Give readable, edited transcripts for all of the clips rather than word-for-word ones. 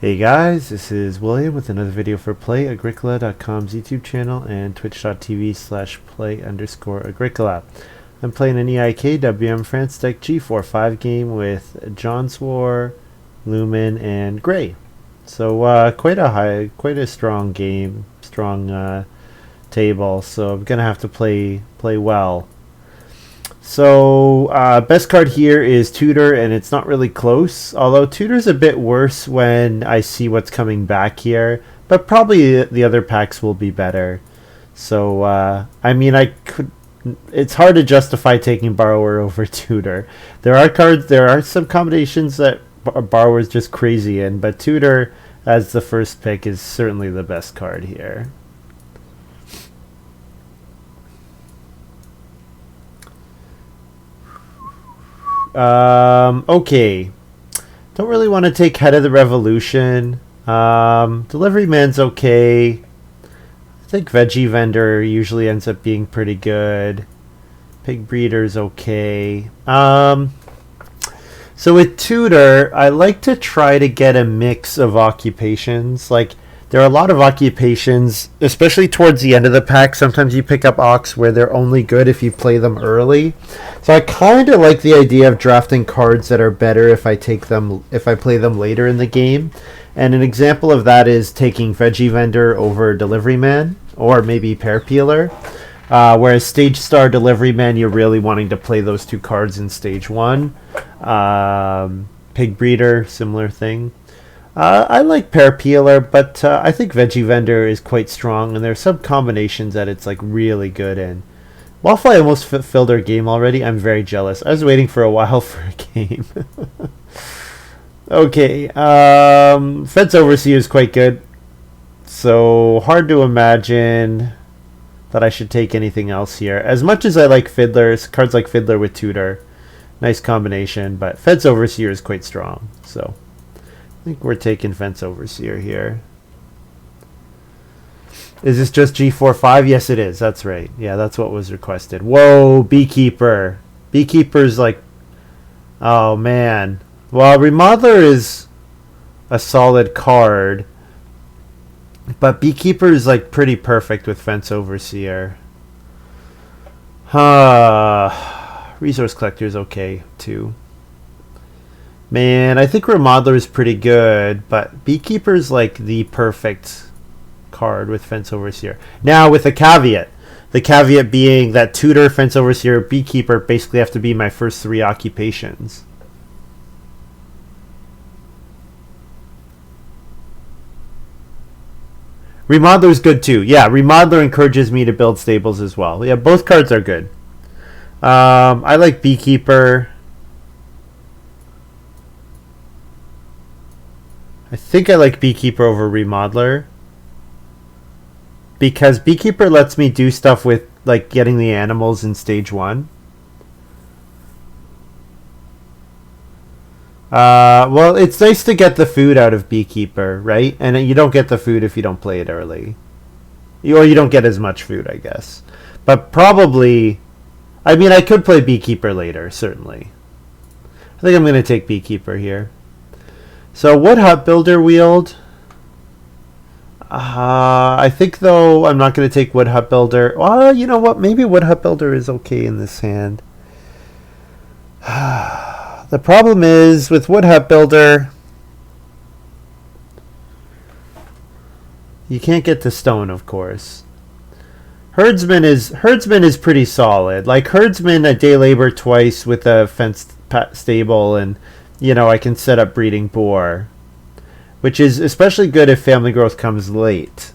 Hey guys, this is William with another video for Play-agricola.com's YouTube channel and twitch.tv/play_agricola. I'm playing an EIK WM France deck G4-5 game with jonswar, Lumin, and Graey. So quite a strong game, strong table. So I'm gonna have to play well. So best card here is Tutor, and it's not really close, although Tutor's a bit worse when I see what's coming back here, but probably the other packs will be better. So I mean, it's hard to justify taking Borrower over Tutor. There are some combinations that Borrower is just crazy in, but Tutor as the first pick is certainly the best card here. Okay. Don't really want to take Head of the Revolution. Delivery Man's okay. I think Veggie Vendor usually ends up being pretty good. Pig Breeder's okay. So with Tutor, I like to try to get a mix of occupations. Like, there are a lot of occupations, especially towards the end of the pack. Sometimes you pick up Ox where they're only good if you play them early. So I kind of like the idea of drafting cards that are better if I play them later in the game. And an example of that is taking Veggie Vendor over Delivery Man, or maybe Pear Peeler. Whereas Stage Star Delivery Man, you're really wanting to play those two cards in Stage 1. Pig Breeder, similar thing. I like Pear Peeler, but I think Veggie Vendor is quite strong, and there are some combinations that it's like really good in. Waffle almost filled our game already. I'm very jealous. I was waiting for a while for a game. Okay, Fence Overseer is quite good, so hard to imagine that I should take anything else here. As much as I like Fiddlers, cards like Fiddler with Tutor, nice combination, but Fence Overseer is quite strong, so I think we're taking Fence Overseer here. Is this just G4-5? Yes, it is. That's right. Yeah, that's what was requested. Whoa, Beekeeper. Beekeeper's like... Oh, man. Well, Remodeler is a solid card, but Beekeeper is like pretty perfect with Fence Overseer. Resource Collector is okay, too. Man, I think Remodeler is pretty good, but Beekeeper is like the perfect card with Fence Overseer. Now, with a caveat. The caveat being that Tutor, Fence Overseer, Beekeeper basically have to be my first 3 occupations. Remodeler is good too. Yeah, Remodeler encourages me to build stables as well. Yeah, both cards are good. I like Beekeeper. I think I like Beekeeper over Remodeler, because Beekeeper lets me do stuff with like getting the animals in Stage 1. Well, it's nice to get the food out of Beekeeper, right? And you don't get the food if you don't play it early. Or you don't get as much food, I guess. But probably, I mean, I could play Beekeeper later, certainly. I think I'm going to take Beekeeper here. So Wood Hut Builder Wield. I think, though, I'm not going to take Wood Hut Builder. Well, you know what? Maybe Wood Hut Builder is okay in this hand. The problem is, with Wood Hut Builder, you can't get to stone, of course. Herdsman is pretty solid. Like, Herdsman, a day labor twice with a fenced stable, and you know, I can set up Breeding Boar, which is especially good if Family Growth comes late.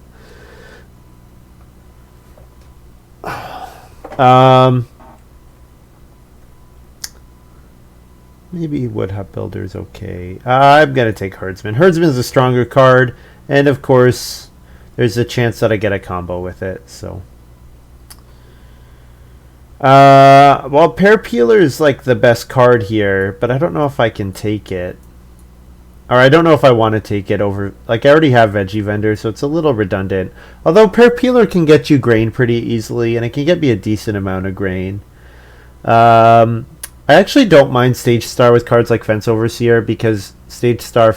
Maybe Wood Hut Builder is okay. I'm going to take Herdsman. Herdsman is a stronger card, and of course, there's a chance that I get a combo with it, so... well, Pear Peeler is like the best card here, but I don't know if I can take it. Or I don't know if I want to take it over... Like, I already have Veggie Vendor, so it's a little redundant. Although Pear Peeler can get you grain pretty easily, and it can get me a decent amount of grain. I actually don't mind Stage Star with cards like Fence Overseer, because Stage Star,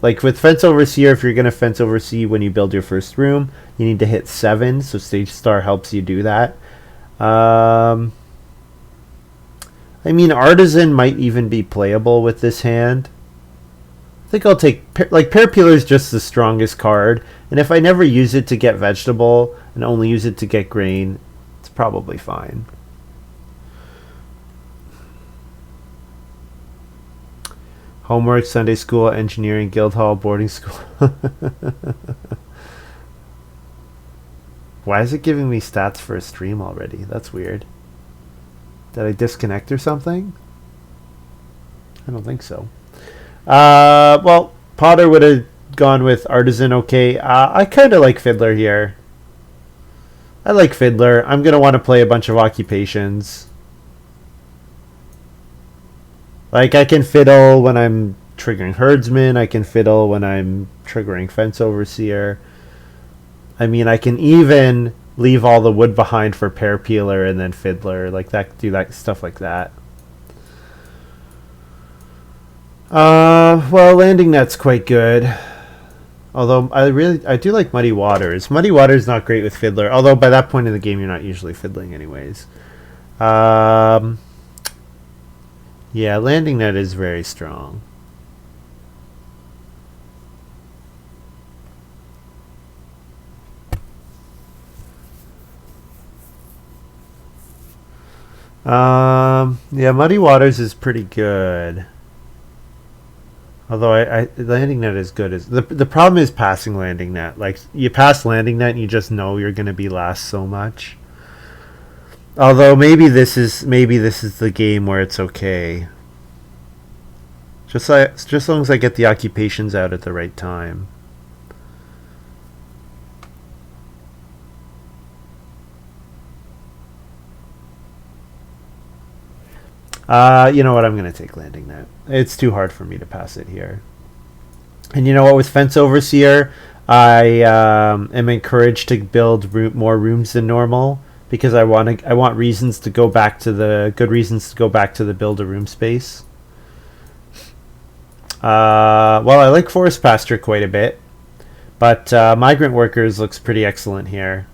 like with Fence Overseer, if you're going to Fence Oversee when you build your first room, you need to hit 7, so Stage Star helps you do that. I mean, Artisan might even be playable with this hand. I think I'll take, like, Pear Peeler is just the strongest card, and if I never use it to get vegetable and only use it to get grain, it's probably fine. Homework, Sunday school, engineering, guild hall, boarding school. Why is it giving me stats for a stream already? That's weird. Did I disconnect or something? I don't think so. Well, Potter would have gone with Artisan, okay. I kind of like Fiddler here. I like Fiddler. I'm going to want to play a bunch of occupations. Like, I can fiddle when I'm triggering Herdsman. I can fiddle when I'm triggering Fence Overseer. I mean, I can even leave all the wood behind for Pear Peeler and then Fiddler. Like, that, do that stuff like that. Well, Landing Net's quite good. Although, I do like Muddy Waters. Muddy Waters not great with Fiddler. Although, by that point in the game, you're not usually fiddling anyways. Yeah, Landing Net is very strong. Yeah, Muddy Waters is pretty good. Although Landing Net is good. The problem is passing Landing Net. Like, you pass Landing Net and you just know you're going to be last so much. Although maybe this is the game where it's okay. Just as long as I get the occupations out at the right time. You know what? I'm going to take Landing Net. It's too hard for me to pass it here. And you know what? With Fence Overseer, I am encouraged to build more rooms than normal, because I want reasons to go back to the build a room space. Well, I like Forest Pasture quite a bit, but Migrant Workers looks pretty excellent here.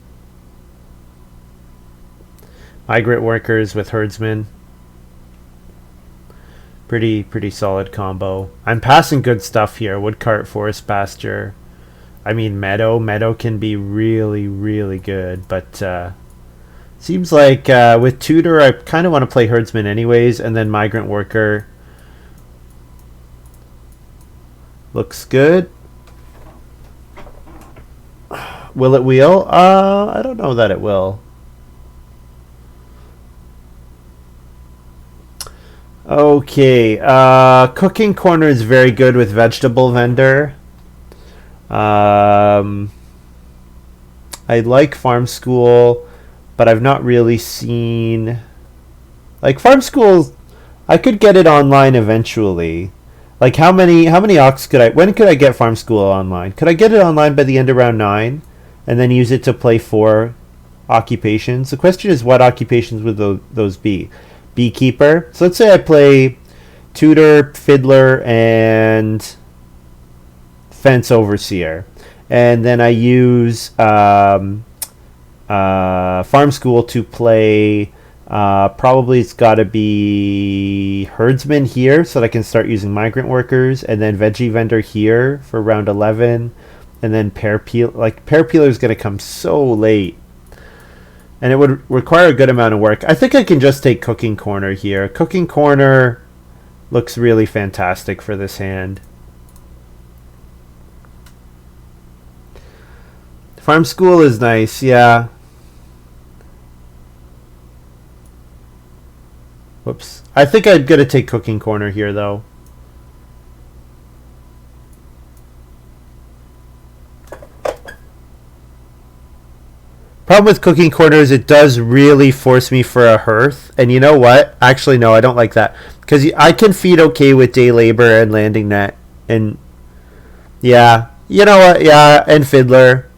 Migrant Workers with Herdsman. Pretty solid combo. I'm passing good stuff here. Woodcart, Forest Pasture. I mean, Meadow can be really, really good, but seems like with Tutor, I kind of want to play Herdsman anyways, and then Migrant Worker looks good. Will it wheel? I don't know that it will. Okay, Cooking Corner is very good with Vegetable Vendor. I like Farm School, but I've not really seen... Like, Farm School, I could get it online eventually. Like, how many ox could I... When could I get Farm School online? Could I get it online by the end of round 9, and then use it to play 4 occupations? The question is, what occupations would those be? Beekeeper. So let's say I play Tutor, Fiddler, and Fence Overseer, and then I use Farm School to play. Probably it's got to be Herdsman here, so that I can start using Migrant Workers, and then Veggie Vendor here for round 11, and then Pear Peeler. Like, Pear Peeler is going to come so late. And it would require a good amount of work. I think I can just take Cooking Corner here. Cooking Corner looks really fantastic for this hand. Farm School is nice, yeah. Whoops. I think I'm going to take Cooking Corner here, though. Problem with Cooking Corner is it does really force me for a hearth. And you know what? Actually, no, I don't like that. Because I can feed okay with Day Labor and Landing Net. And, yeah. You know what? Yeah, and Fiddler.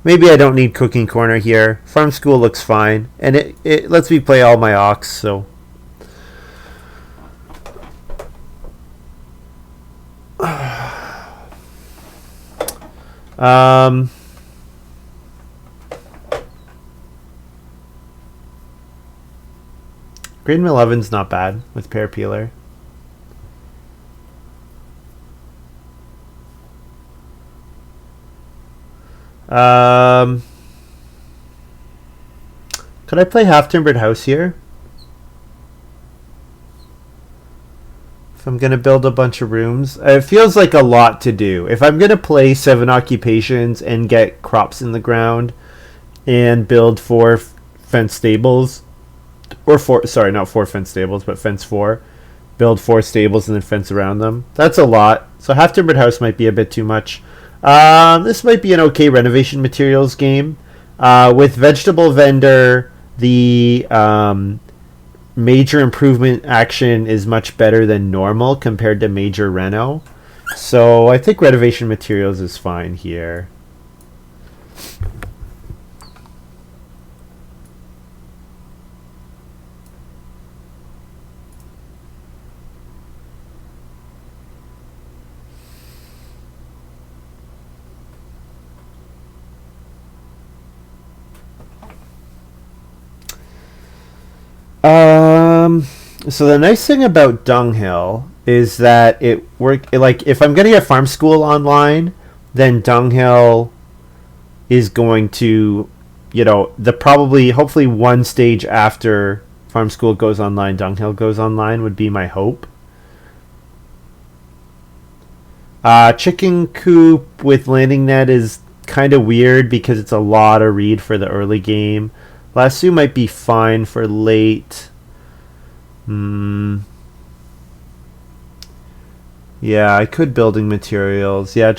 Maybe I don't need Cooking Corner here. Farm School looks fine. And it lets me play all my ox, so... Um, Grade Mill Oven's not bad with Pear Peeler. Could I play Half Timbered House here? If I'm going to build a bunch of rooms. It feels like a lot to do. If I'm going to play 7 occupations and get crops in the ground and build 4 fence stables, or 4, sorry, not 4 fence stables, but fence 4, build 4 stables and then fence around them. That's a lot. So Half Timbered House might be a bit too much. This might be an okay renovation materials game. With Vegetable Vendor, the major improvement action is much better than normal compared to major reno. So I think renovation materials is fine here. So the nice thing about Dunghill is that like if I'm gonna get Farm School online, then Dunghill is going to, hopefully one stage after Farm School goes online, Dunghill goes online would be my hope. Chicken Coop with Landing Net is kind of weird because it's a lot of read for the early game. Lasso might be fine for late. Yeah, I could building materials. Yeah,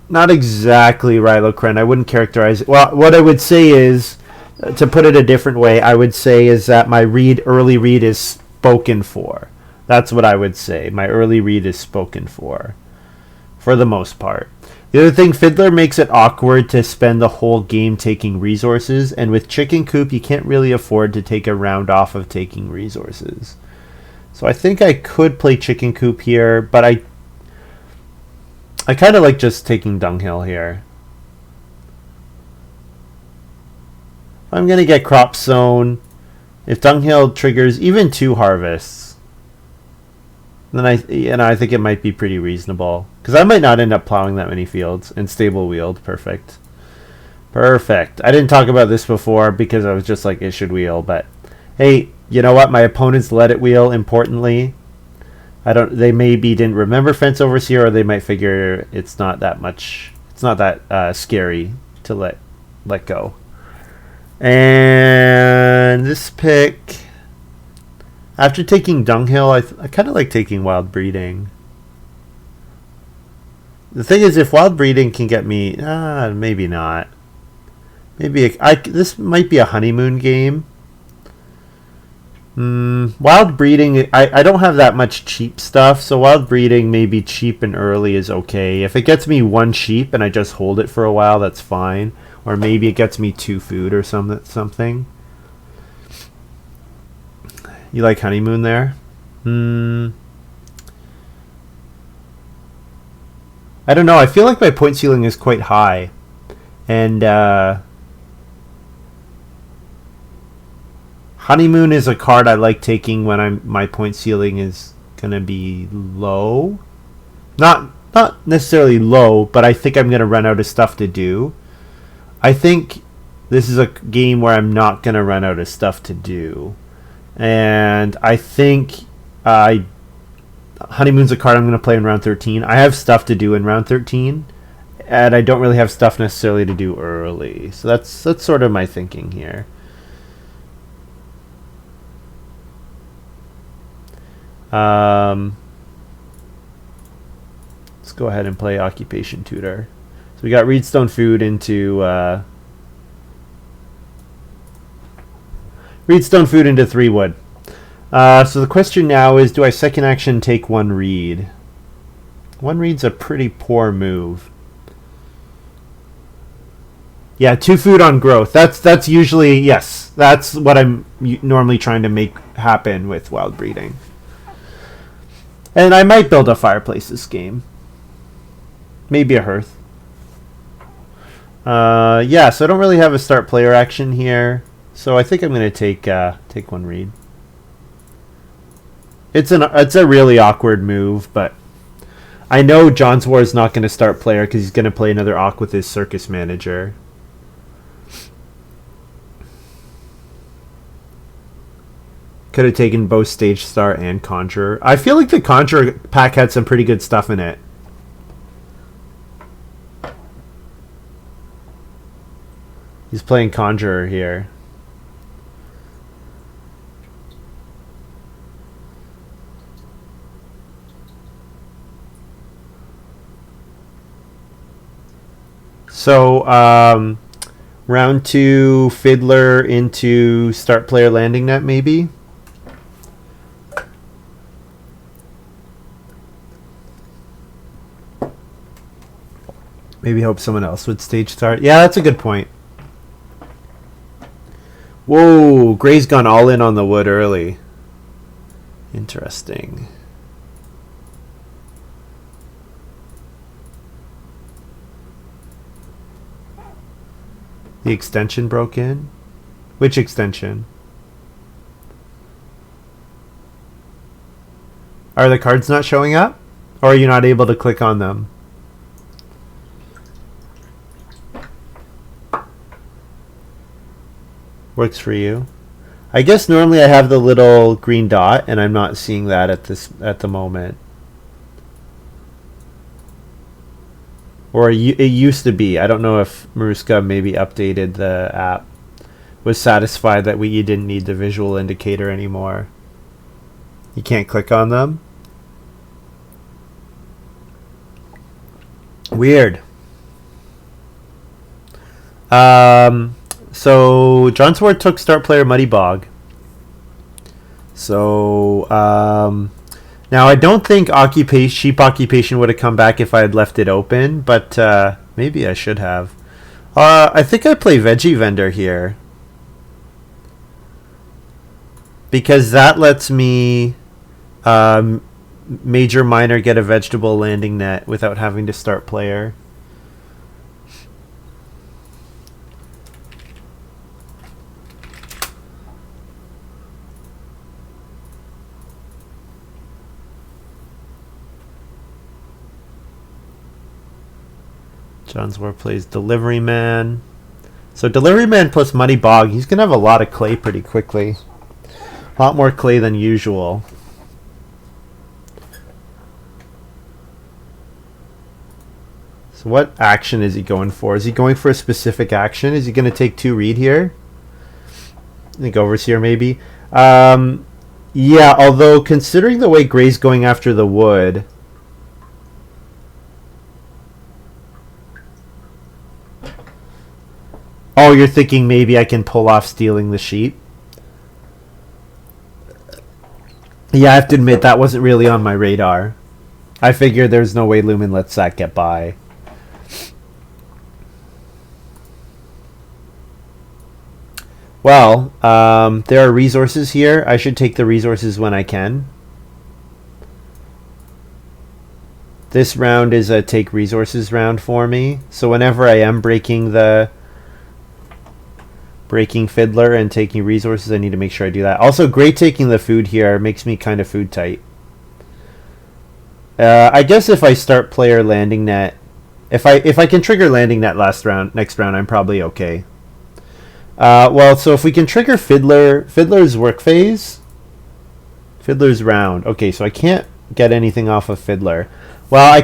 not exactly Rhylocren. I wouldn't characterize it. Well, what I would say is, to put it a different way, I would say is that my early read is spoken for. That's what I would say. My early read is spoken for the most part. The other thing, Fiddler makes it awkward to spend the whole game taking resources, and with Chicken Coop, you can't really afford to take a round off of taking resources. So I think I could play Chicken Coop here, but I kind of like just taking Dunghill here. I'm going to get Crop Zone. If Dunghill triggers even 2 harvests, then I think it might be pretty reasonable. Because I might not end up plowing that many fields. And Stable Wheeled. Perfect. Perfect. I didn't talk about this before because I was just like, it should wheel. But, hey, you know what? My opponents let it wheel, importantly. They maybe didn't remember Fence Overseer, or they might figure it's not that much. It's not that scary to let go. And this pick, after taking Dunghill, I kind of like taking Wild Breeding. The thing is, if Wild Breeding can get me, maybe not. Maybe this might be a honeymoon game. Wild Breeding, I don't have that much cheap stuff, so Wild Breeding maybe cheap and early is okay. If it gets me 1 sheep and I just hold it for a while, that's fine. Or maybe it gets me 2 food or something. You like honeymoon there? I don't know. I feel like my point ceiling is quite high. And honeymoon is a card I like taking when my point ceiling is going to be low. Not necessarily low, but I think I'm going to run out of stuff to do. I think this is a game where I'm not going to run out of stuff to do. And I think honeymoon's a card I'm going to play in round 13. I have stuff to do in round 13, and I don't really have stuff necessarily to do early. So that's sort of my thinking here. Let's go ahead and play Occupation Tutor. So we got Reedstone Food into Reedstone Food into 3 wood. So the question now is, do I second action take 1 reed? 1 reed's a pretty poor move. Yeah, 2 food on growth. That's usually, yes. That's what I'm normally trying to make happen with wild breeding. And I might build a fireplace this game. Maybe a hearth. Yeah, so I don't really have a start player action here. So I think I'm going to take 1 read. It's a really awkward move, but I know jonswar is not going to start player because he's going to play another Ock with his circus manager. Could have taken both Stage Star and Conjurer. I feel like the Conjurer pack had some pretty good stuff in it. He's playing Conjurer here. So, round 2, Fiddler into start player landing net, maybe? Maybe hope someone else would stage start. Yeah, that's a good point. Whoa, Grey's gone all in on the wood early. Interesting. The extension broke in? Which extension? Are the cards not showing up? Or are you not able to click on them? Works for you. I guess normally I have the little green dot and I'm not seeing that at the moment. Or it used to be. I don't know if Maruska maybe updated the app. Was satisfied that you didn't need the visual indicator anymore. You can't click on them? Weird. So jonswar took start player Muddy Bog. So now I don't think sheep occupation would have come back if I had left it open, but maybe I should have. I think I play Veggie Vendor here because that lets me major minor get a vegetable landing net without having to start player. jonswar plays Delivery Man. So Delivery Man plus Muddy Bog, he's going to have a lot of clay pretty quickly. A lot more clay than usual. So what action is he going for? Is he going for a specific action? Is he going to take 2 read here? I think Overseer maybe. Yeah, although considering the way Grey's going after the wood... Oh, you're thinking maybe I can pull off stealing the sheep? Yeah, I have to admit that wasn't really on my radar. I figured there's no way Lumin lets that get by. Well, there are resources here. I should take the resources when I can. This round is a take resources round for me. So whenever I am breaking Fiddler and taking resources, I need to make sure I do that. Also, Grey taking the food here makes me kind of food tight. I guess if I start player landing net, if I can trigger landing net next round, I'm probably okay. Well, so if we can trigger Fiddler's work phase, Fiddler's round. Okay, so I can't get anything off of Fiddler. Well, I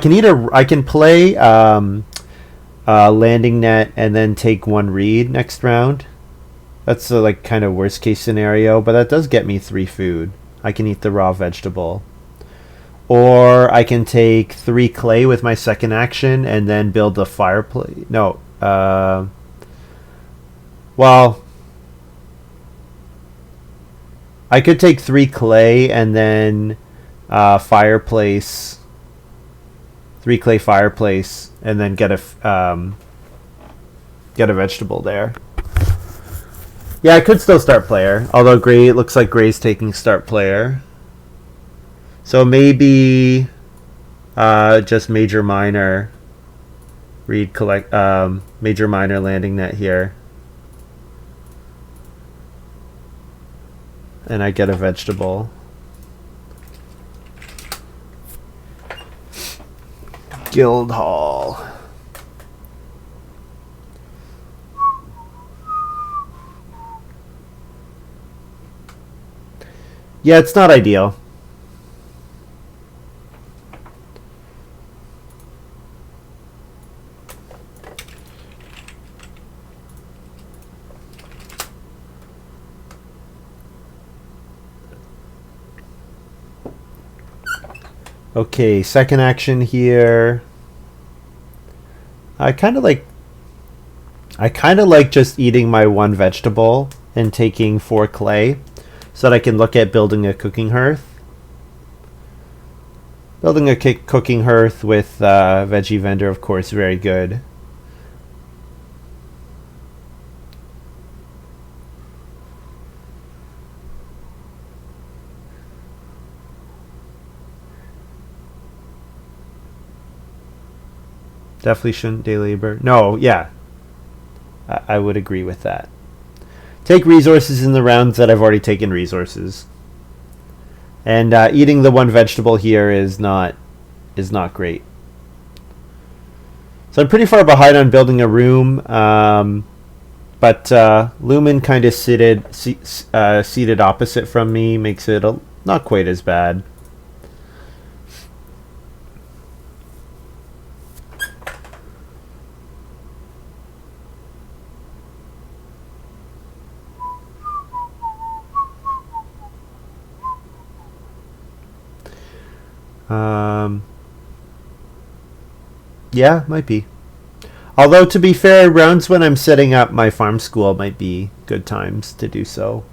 can play landing net and then take 1 read next round. That's the like kind of worst case scenario, but that does get me 3 food. I can eat the raw vegetable. Or I can take 3 clay with my second action and then build the fireplace. No. Well, I could take 3 clay and then fireplace. 3 clay fireplace and then get a... get a vegetable there. Yeah, I could still start player. Although Grey, it looks like Grey's taking start player. So maybe just major minor. Read collect major minor landing net here. And I get a vegetable. Guildhall. Yeah, it's not ideal. Okay, second action here. I kind of like just eating my one vegetable and taking 4 clay so that I can look at building a cooking hearth. Building a cooking hearth with veggie vendor, of course, very good. Definitely shouldn't day labor. No, yeah. I would agree with that. Take resources in the rounds that I've already taken resources. And eating the one vegetable here is not great. So I'm pretty far behind on building a room. But Lumin kind of seated opposite from me, makes it not quite as bad. Yeah, might be. Although, to be fair, rounds when I'm setting up my farm school might be good times to do so.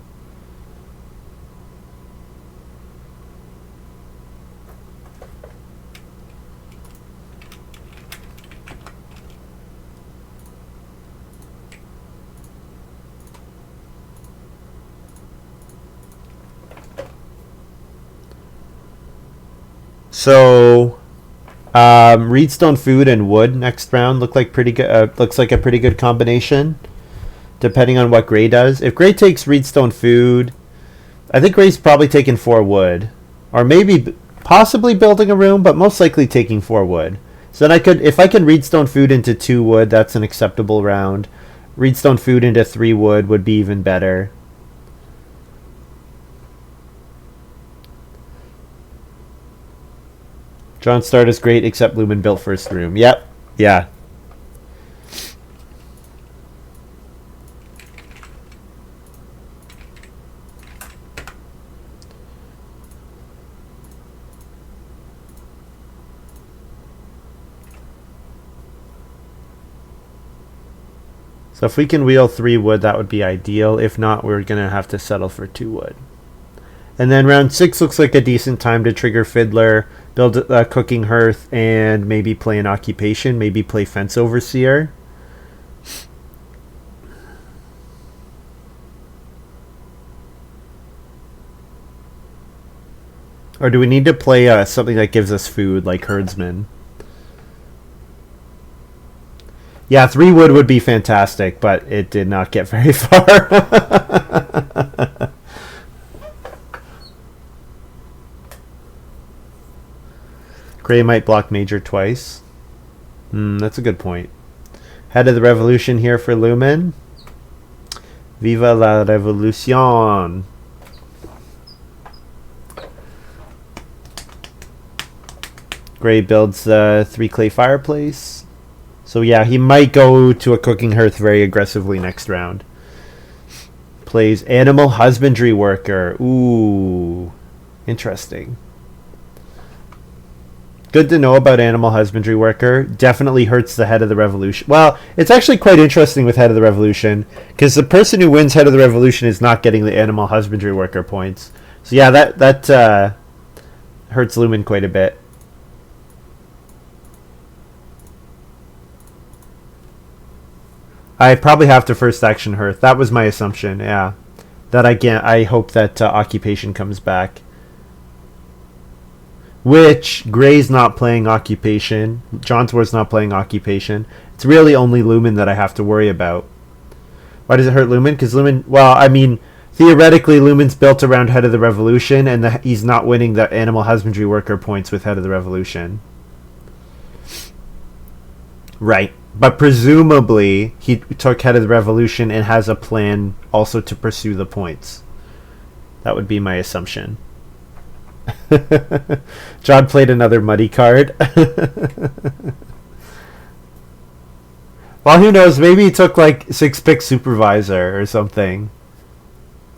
So, reedstone food and wood next round look like pretty good. Looks like a pretty good combination, depending on what Grey does. If Grey takes reedstone food, I think Grey's probably taking 4 wood, or maybe possibly building a room, but most likely taking 4 wood. So then if I can reedstone food into 2 wood, that's an acceptable round. Reedstone food into 3 wood would be even better. John start is great, except Lumin built first room. Yep. Yeah. So if we can wheel 3 wood, that would be ideal. If not, we're going to have to settle for 2 wood. And then round 6 looks like a decent time to trigger Fiddler, build a cooking hearth, and maybe play an occupation, maybe play Fence Overseer. Or do we need to play something that gives us food, like Herdsman? Yeah, 3 wood would be fantastic, but it did not get very far. Grey might block major twice. That's a good point. Head of the revolution here for Lumin. Viva la revolution! Grey builds a 3 clay fireplace. So yeah, he might go to a cooking hearth very aggressively next round. Plays animal husbandry worker. Ooh, interesting. Good to know about animal husbandry worker. Definitely hurts the head of the revolution. Well, it's actually quite interesting with head of the revolution, because the person who wins head of the revolution is not getting the animal husbandry worker points. So yeah, that hurts Lumin quite a bit. I probably have to first action Hearth. That was my assumption, yeah. That I hope that Occupation comes back. Which, Grey's not playing Occupation. jonswar's not playing Occupation. It's really only Lumin that I have to worry about. Why does it hurt Lumin? Because Lumin, well, I mean, theoretically, Lumin's built around Head of the Revolution, and he's not winning the Animal Husbandry Worker points with Head of the Revolution. Right. But presumably, he took Head of the Revolution and has a plan also to pursue the points. That would be my assumption. John played another muddy card. Well, who knows? Maybe he took like 6-pick Supervisor or something.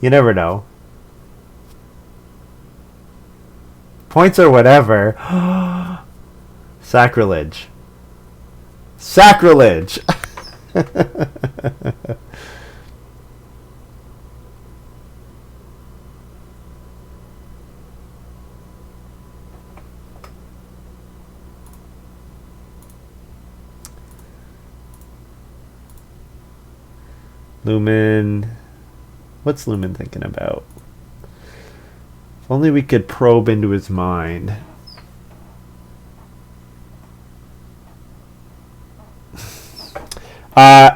You never know. Points or whatever. Sacrilege. Sacrilege! Lumin. What's Lumin thinking about? If only we could probe into his mind.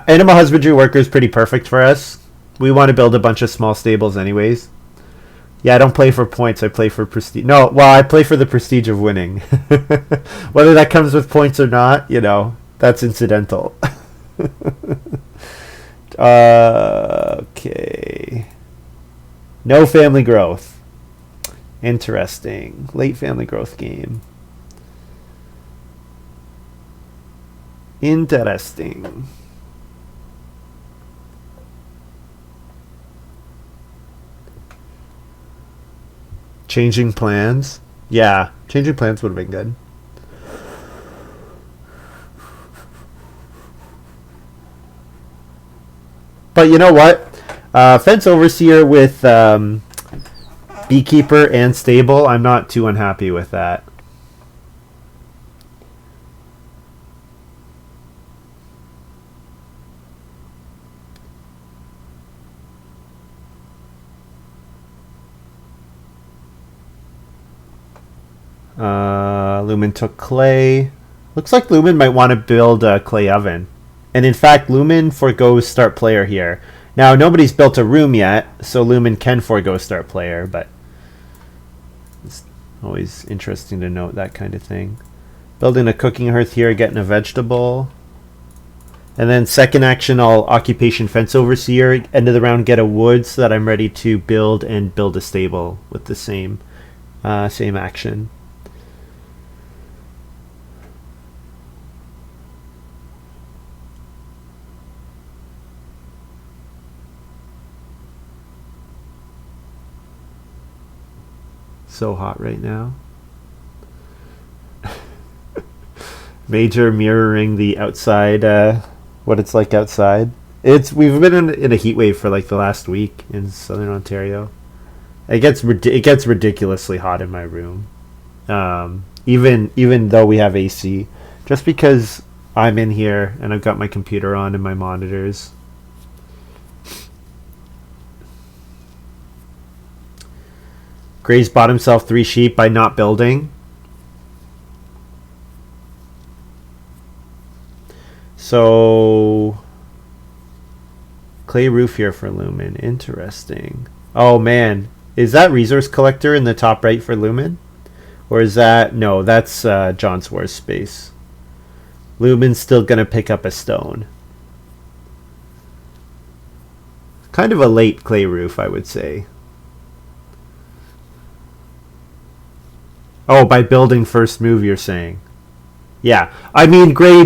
Animal husbandry worker is pretty perfect for us. We want to build a bunch of small stables anyways. Yeah, I don't play for points. I play for prestige. No, well, I play for the prestige of winning. Whether that comes with points or not, you know, that's incidental. Okay. No family growth. Interesting. Late family growth game. Interesting. Changing plans? Yeah, changing plans would have been good. But you know what? Fence Overseer with Beekeeper and Stable, I'm not too unhappy with that. Lumin took clay. Looks like Lumin might want to build a clay oven. And in fact, Lumin forgoes start player here. Now, nobody's built a room yet, so Lumin can forgo start player, but it's always interesting to note that kind of thing. Building a cooking hearth here, getting a vegetable. And then second action, I'll Occupation Fence Overseer. End of the round, get a wood so that I'm ready to build and build a stable with the same action. So hot right now. Major mirroring the outside, what it's like outside. We've been in a heat wave for like the last week in southern Ontario. It gets ridiculously hot in my room, even though we have AC. Just because I'm in here and I've got my computer on and my monitors. Grey's bought himself 3 sheep by not building. So, clay roof here for Lumin. Interesting. Oh man, is that resource collector in the top right for Lumin? Or is that, no, that's jonswar's space. Lumin's still gonna pick up a stone. Kind of a late clay roof, I would say. Oh, by building first move, you're saying? Yeah, I mean, Grey.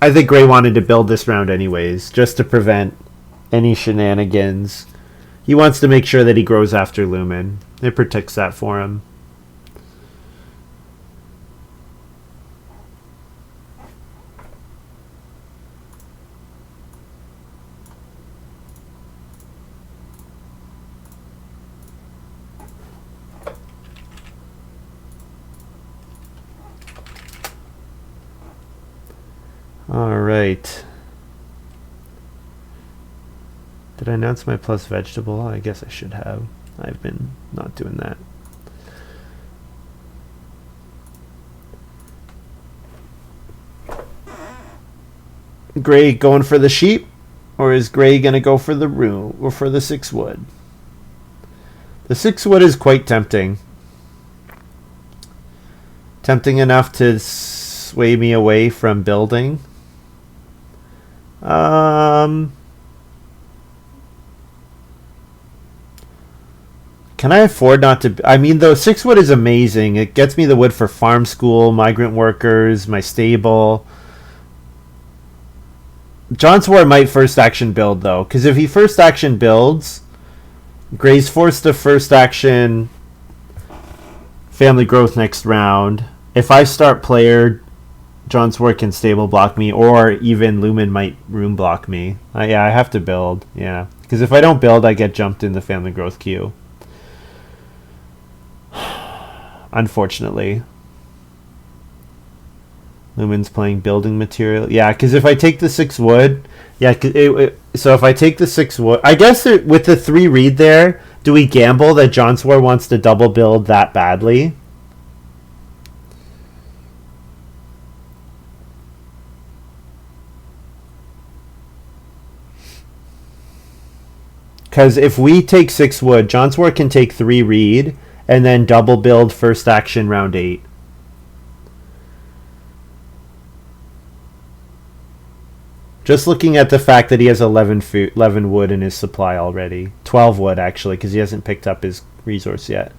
I think Grey wanted to build this round anyways, just to prevent any shenanigans. He wants to make sure that he grows after Lumin. It protects that for him. All right. Did I announce my plus vegetable? I guess I should have. I've been not doing that. Graey going for the sheep? Or is Graey going to go for the room or for the 6 wood? The 6 wood is quite tempting. Tempting enough to sway me away from building. Can I afford not to? I mean, though, 6 wood is amazing. It gets me the wood for farm school, migrant workers, my stable. jonswar might first action build, though, because if he first action builds, Grey's forced to first action family growth next round. If I start player, jonswar can stable block me, or even Lumin might room block me. Yeah, I have to build. Yeah, because if I don't build, I get jumped in the family growth queue. Unfortunately. Lumin's playing building material. Yeah, because if I take the 6 wood... Yeah, so if I take the 6 wood... I guess with the 3 read there, do we gamble that jonswar wants to double build that badly? Because if we take 6 wood, jonswar can take 3 read... and then double build first action round 8. Just looking at the fact that he has 11 wood in his supply already. 12 wood, actually, because he hasn't picked up his resource yet.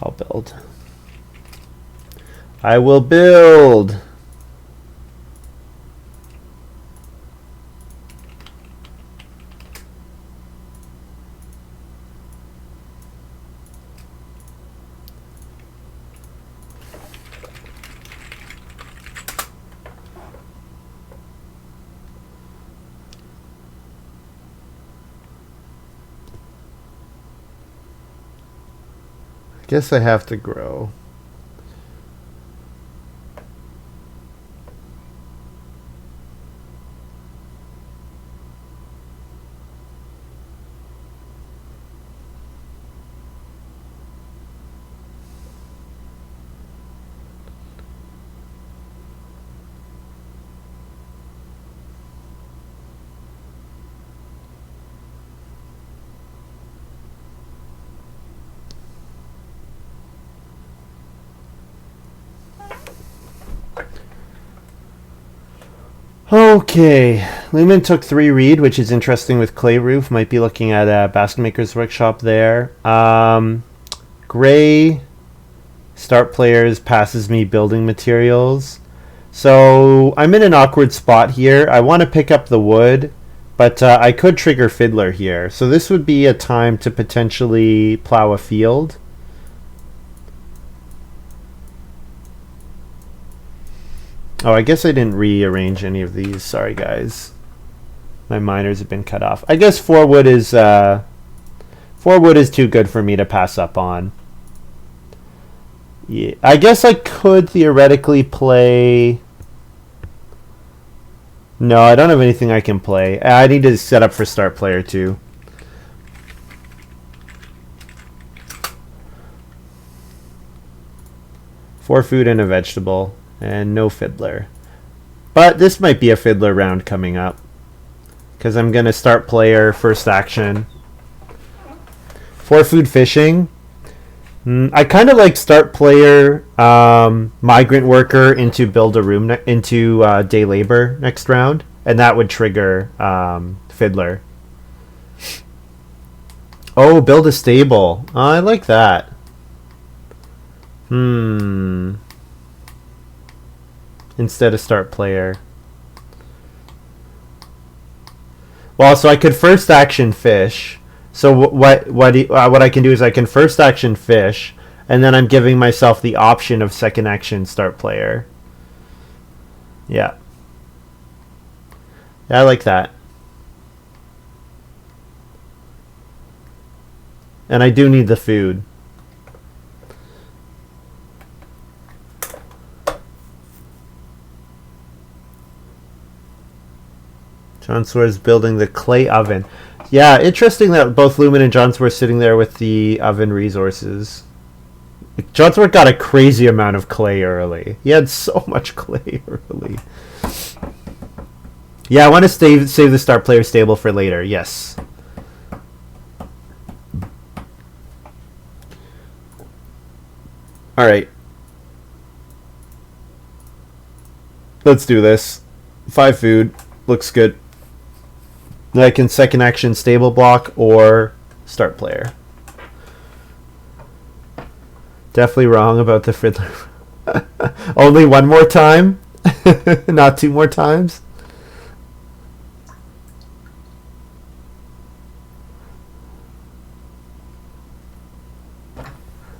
I'll build. I will build. Guess I have to grow. Okay, Lumin took 3 read, which is interesting with clay roof. Might be looking at a basket maker's workshop there. Graey start players passes me building materials. So I'm in an awkward spot here. I want to pick up the wood, but I could trigger Fiddler here. So this would be a time to potentially plow a field. Oh, I guess I didn't rearrange any of these. Sorry, guys. My miners have been cut off. I guess 4 wood is 4 wood is too good for me to pass up on. Yeah, I guess I could theoretically play. No, I don't have anything I can play. I need to set up for start player too. Four food and a vegetable. And no Fiddler. But this might be a Fiddler round coming up. Because I'm going to start player first action. 4 food fishing. I kind of like start player migrant worker into build a room into day labor next round. And that would trigger Fiddler. Oh, build a stable. Oh, I like that. Instead of start player. Well, so I could first action fish. So what I can do is I can first action fish, and then I'm giving myself the option of second action start player. Yeah. Yeah, I like that. And I do need the food. jonswar is building the clay oven. Yeah, interesting that both Lumin and jonswar are sitting there with the oven resources. jonswar got a crazy amount of clay early. He had so much clay early. Yeah, I want to save the star player stable for later. Yes. All right. Let's do this. 5 food. Looks good. I can second action stable block or start player. Definitely wrong about the fiddler. Only one more time? Not 2 more times?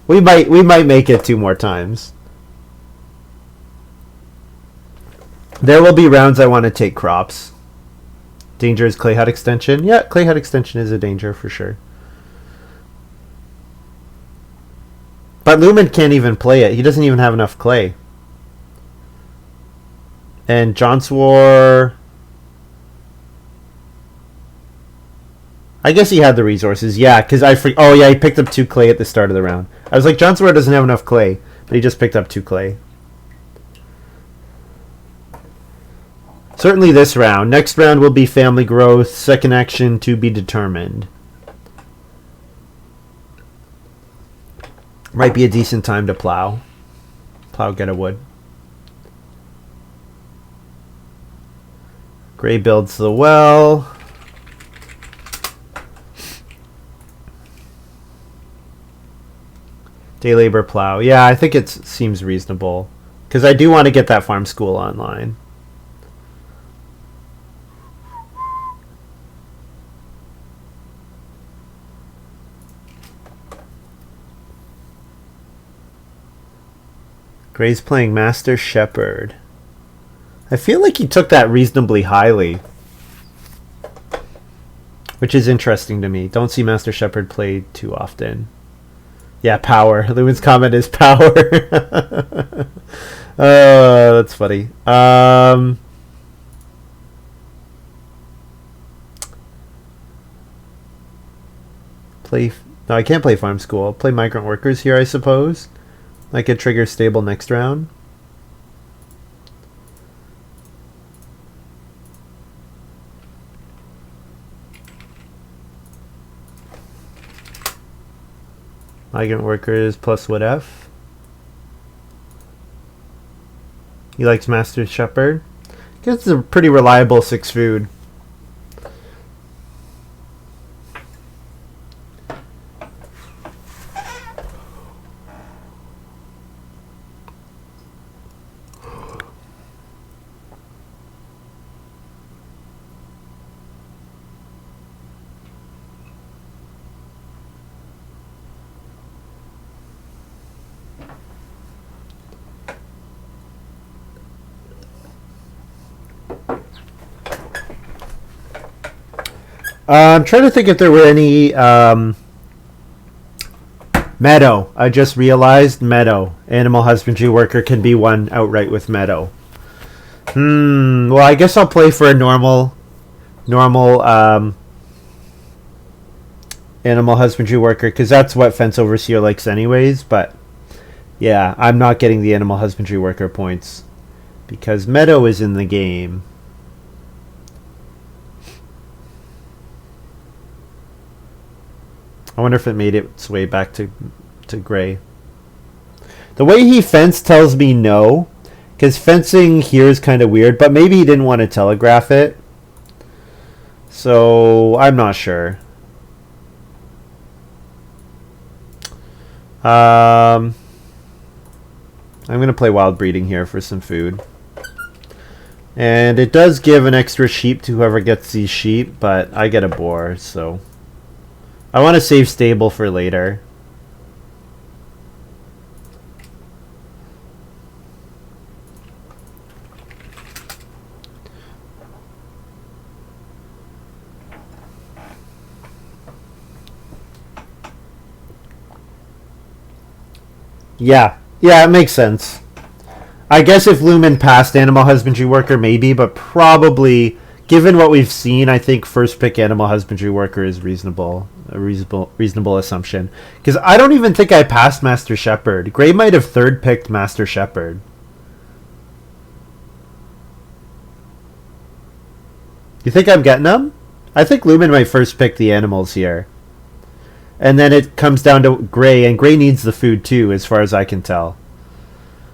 We might make it 2 more times. There will be rounds I want to take crops. Danger is clay hut extension. Yeah, clay hut extension is a danger for sure. But Lumin can't even play it. He doesn't even have enough clay. And jonswar, I guess he had the resources. Yeah, because oh yeah, he picked up 2 clay at the start of the round. I was like, jonswar doesn't have enough clay, but he just picked up 2 clay. Certainly this round. Next round will be family growth. Second action to be determined. Might be a decent time to plow. Plow, get a wood. Graey builds the well. Day labor plow. Yeah, I think it seems reasonable. Because I do want to get that farm school online. Gray's playing Master Shepherd. I feel like he took that reasonably highly. Which is interesting to me. Don't see Master Shepherd played too often. Yeah, power. Lumin's comment is power. That's funny. No, I can't play farm school. I'll play migrant workers here, I suppose. I could trigger stable next round. Migrant workers plus what F? He likes Master Shepherd. It's a pretty reliable 6 food. I'm trying to think if there were any meadow. I just realized meadow. Animal husbandry worker can be one outright with meadow. Well, I guess I'll play for a normal animal husbandry worker because that's what fence overseer likes anyways. But yeah, I'm not getting the animal husbandry worker points because meadow is in the game. I wonder if it made its way back to Graey. The way he fenced tells me no, because fencing here is kind of weird, but maybe he didn't want to telegraph it. So, I'm not sure. I'm going to play wild breeding here for some food. And it does give an extra sheep to whoever gets these sheep, but I get a boar, so I want to save stable for later. Yeah. Yeah, it makes sense. I guess if Lumin passed Animal Husbandry Worker, maybe, but probably, given what we've seen, I think first pick Animal Husbandry Worker is reasonable assumption. Because I don't even think I passed Master Shepherd. Graey might have third picked Master Shepherd. You think I'm getting them? I think Lumin might first pick the animals here. And then it comes down to Graey, and Graey needs the food too, as far as I can tell.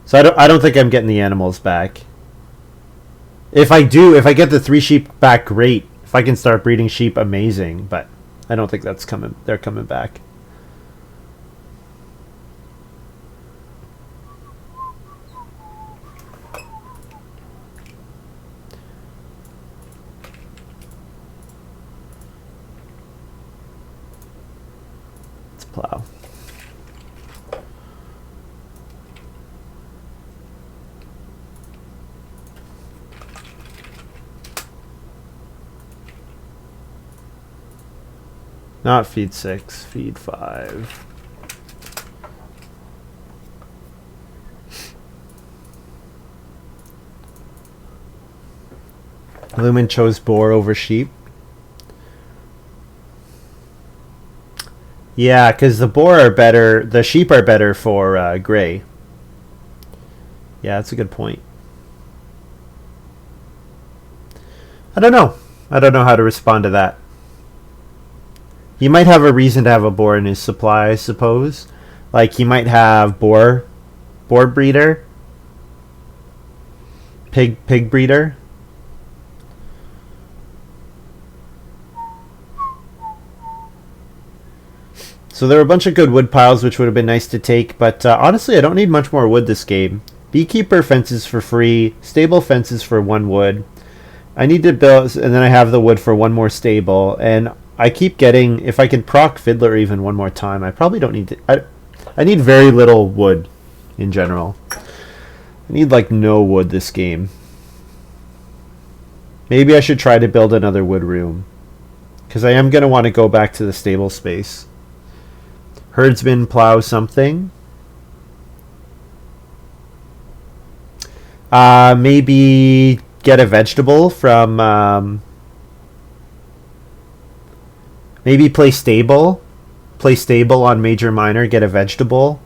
So I don't think I'm getting the animals back. If I do, if I get the 3 sheep back, great. If I can start breeding sheep, amazing. But I don't think that's coming. They're coming back. Let's plow. Not feed 6, feed 5. Lumin chose boar over sheep. Yeah, because the boar are better, the sheep are better for Graey. Yeah, that's a good point. I don't know. I don't know how to respond to that. He might have a reason to have a boar in his supply, I suppose. Like he might have boar breeder, pig breeder. So there are a bunch of good wood piles, which would have been nice to take. But honestly, I don't need much more wood this game. Beekeeper fences for free. Stable fences for 1 wood. I need to build, and then I have the wood for 1 more stable. And I keep getting, if I can proc Fiddler even 1 more time, I probably don't need to. I need very little wood in general. I need like no wood this game. Maybe I should try to build another wood room, because I am going to want to go back to the stable space. Herdsman plow something. Maybe get a vegetable from... maybe play stable. Play stable on major minor, get a vegetable.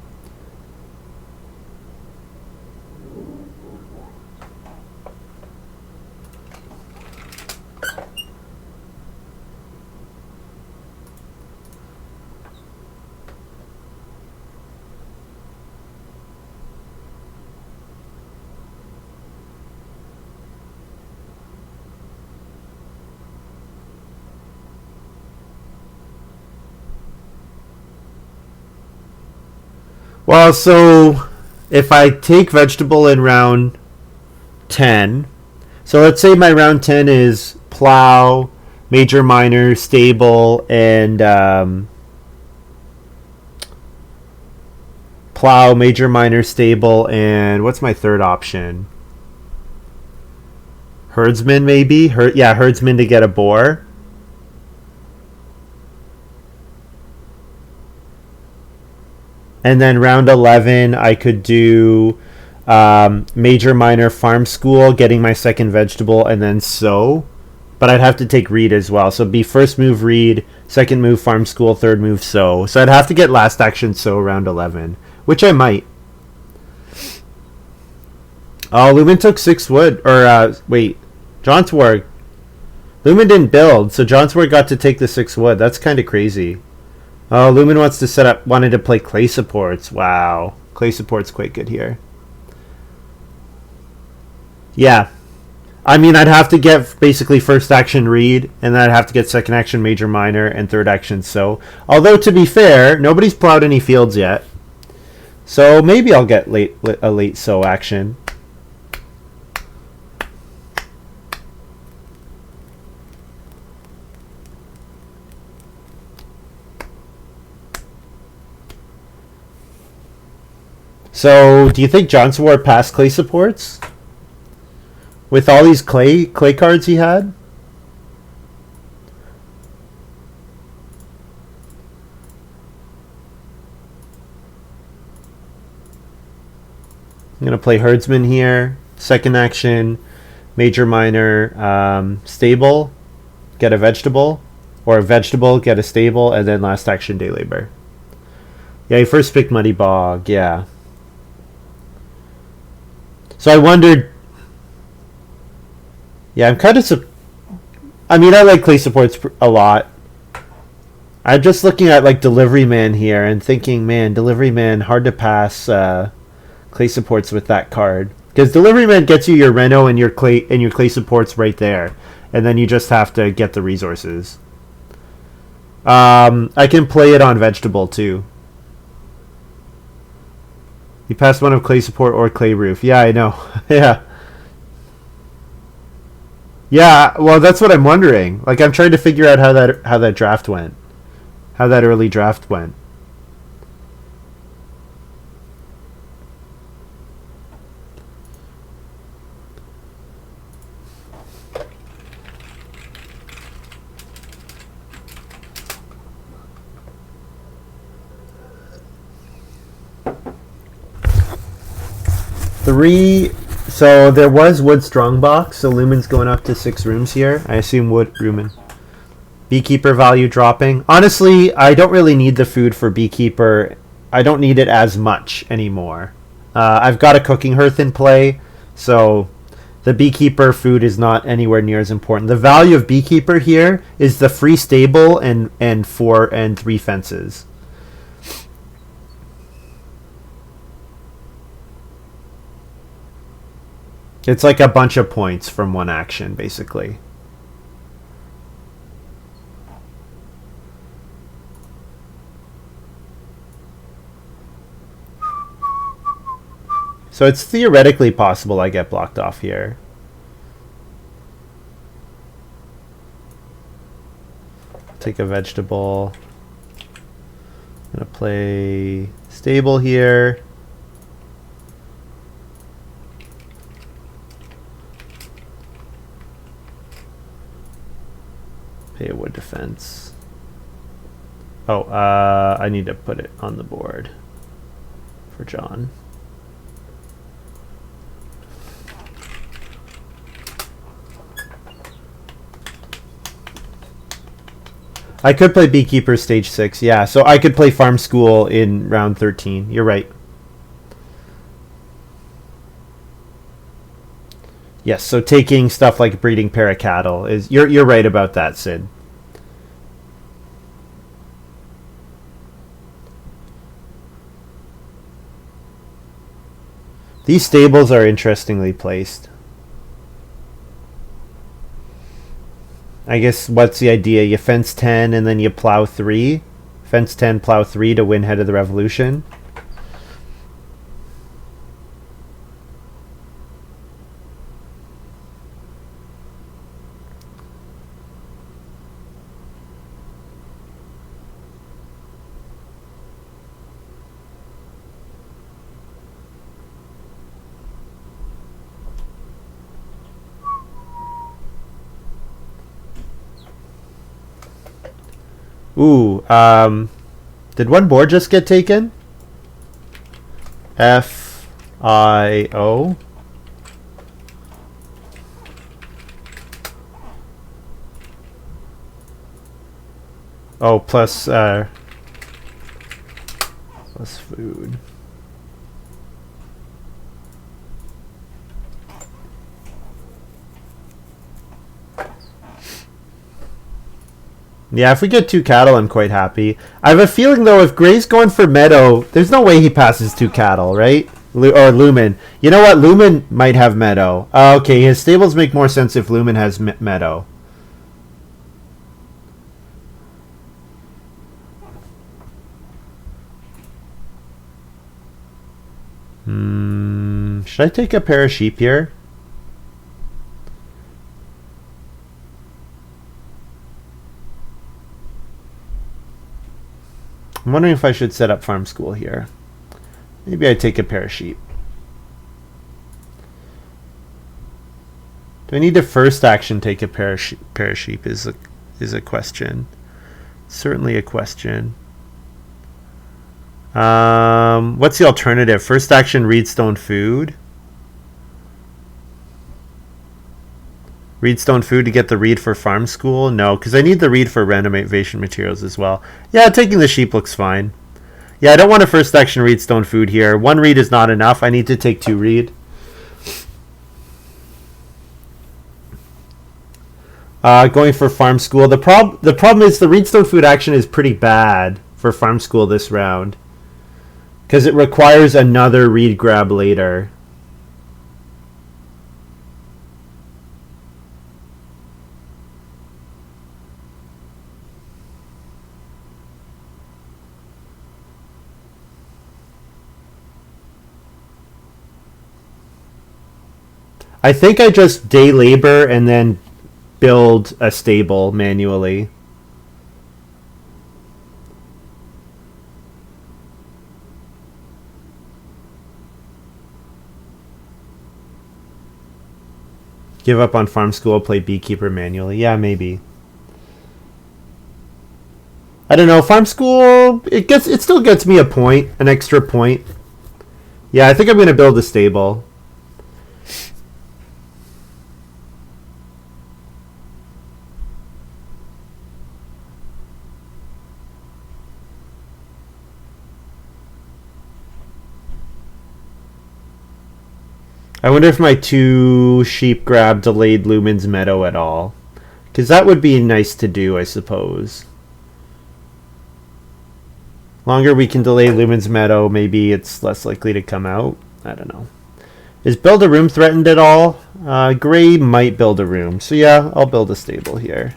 Well, so if I take vegetable in round 10, so let's say my round 10 is plow, major minor, stable, and plow, major minor, stable, and what's my third option? Herdsman, maybe? Yeah, herdsman to get a boar. And then round 11, I could do major minor farm school, getting my second vegetable, and then sow. But I'd have to take read as well. So it'd be first move read, second move farm school, third move sow. So I'd have to get last action sow round 11, which I might. Oh, Lumin took 6 wood. Or, wait. jonswar. Lumin didn't build, so jonswar got to take the 6 wood. That's kind of crazy. Oh, Lumin wants to set up, wanted to play clay supports. Wow. Clay support's quite good here. Yeah. I mean, I'd have to get basically first action read, and then I'd have to get second action major minor, and third action sow. Although, to be fair, nobody's plowed any fields yet. So maybe I'll get a late sow action. So, do you think jonswar passed clay supports? With all these clay cards he had? I'm going to play herdsman here. Second action, major minor, stable, get a vegetable, or a vegetable, get a stable, and then last action day labor. Yeah, you first picked Muddy Bog, yeah. So I wondered. Yeah, I'm kind of. I mean, I like clay supports a lot. I'm just looking at like Delivery Man here and thinking, man, Delivery Man, hard to pass clay supports with that card. Because Delivery Man gets you your Reno and your clay supports right there, and then you just have to get the resources. I can play it on vegetable too. You passed one of clay support or clay roof. Yeah, I know. Yeah. Yeah, well, that's what I'm wondering. Like, I'm trying to figure out how that draft went, how that early draft went. So there was wood strongbox, so Lumin's going up to 6 rooms here. I assume wood Lumin. Beekeeper value dropping. Honestly, I don't really need the food for Beekeeper. I don't need it as much anymore. I've got a cooking hearth in play, so the Beekeeper food is not anywhere near as important. The value of Beekeeper here is the free stable and 4 and 3 fences. It's like a bunch of points from one action, basically. So it's theoretically possible I get blocked off here. Take a vegetable. I'm going to play stable here. Pay a wood defense. Oh, I need to put it on the board for John. I could play Beekeeper stage 6, yeah. So I could play Farm School in round 13. You're right. Yes, so taking stuff like breeding pair of cattle is you're right about that, Sid. These stables are interestingly placed. I guess what's the idea? You fence 10 and then you plow 3. Fence 10, plow 3 to win head of the revolution. Ooh, did one board just get taken? FIO. Oh, plus food. Yeah, if we get 2 cattle, I'm quite happy. I have a feeling, though, if Gray's going for meadow, there's no way he passes 2 cattle, right? Or Lumin. You know what? Lumin might have meadow. Okay, his stables make more sense if Lumin has meadow. Should I take a pair of sheep here? I'm wondering if I should set up farm school here. Maybe I take a pair of sheep. Do I need to first action take a pair of sheep is a question. Certainly a question. What's the alternative? First action, read stone food. Read stone food to get the read for farm school? No, because I need the read for renovation materials as well. Yeah, taking the sheep looks fine. Yeah, I don't want a first action read stone food here. One read is not enough. I need to take two read. Going for farm school. The problem is the read stone food action is pretty bad for farm school this round. Because it requires another read grab later. I think I just day labor and then build a stable manually. Give up on farm school, play beekeeper manually. Yeah, maybe. I don't know. Farm school, it still gets me a point, an extra point. Yeah, I think I'm gonna build a stable. I wonder if my two sheep grab delayed Lumin's meadow at all. Because that would be nice to do, I suppose. Longer we can delay Lumin's meadow, maybe it's less likely to come out. I don't know. Is build a room threatened at all? Graey might build a room. So yeah, I'll build a stable here.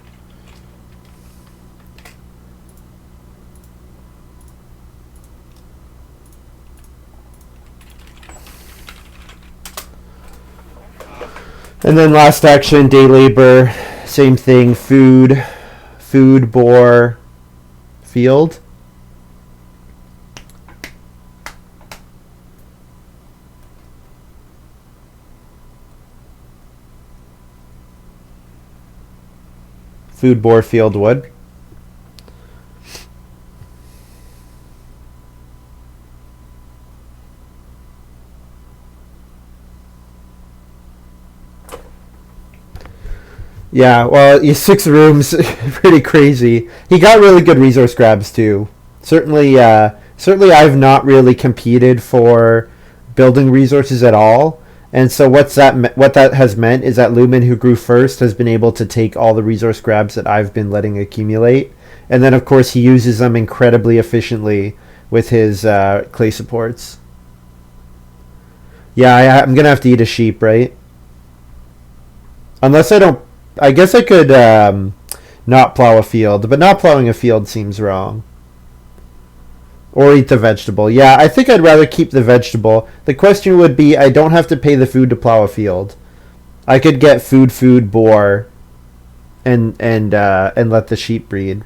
And then last action, day labor, same thing, food, boar, field. Food, boar, field, wood. Yeah, well, 6 rooms, pretty crazy. He got really good resource grabs too. Certainly, I've not really competed for building resources at all, and so what that has meant is that Lumin, who grew first, has been able to take all the resource grabs that I've been letting accumulate, and then of course he uses them incredibly efficiently with his clay supports. Yeah, I'm gonna have to eat a sheep, right? Unless I don't. I guess I could not plow a field, but not plowing a field seems wrong. Or eat the vegetable. Yeah, I think I'd rather keep the vegetable. The question would be, I don't have to pay the food to plow a field. I could get food, boar, and let the sheep breed.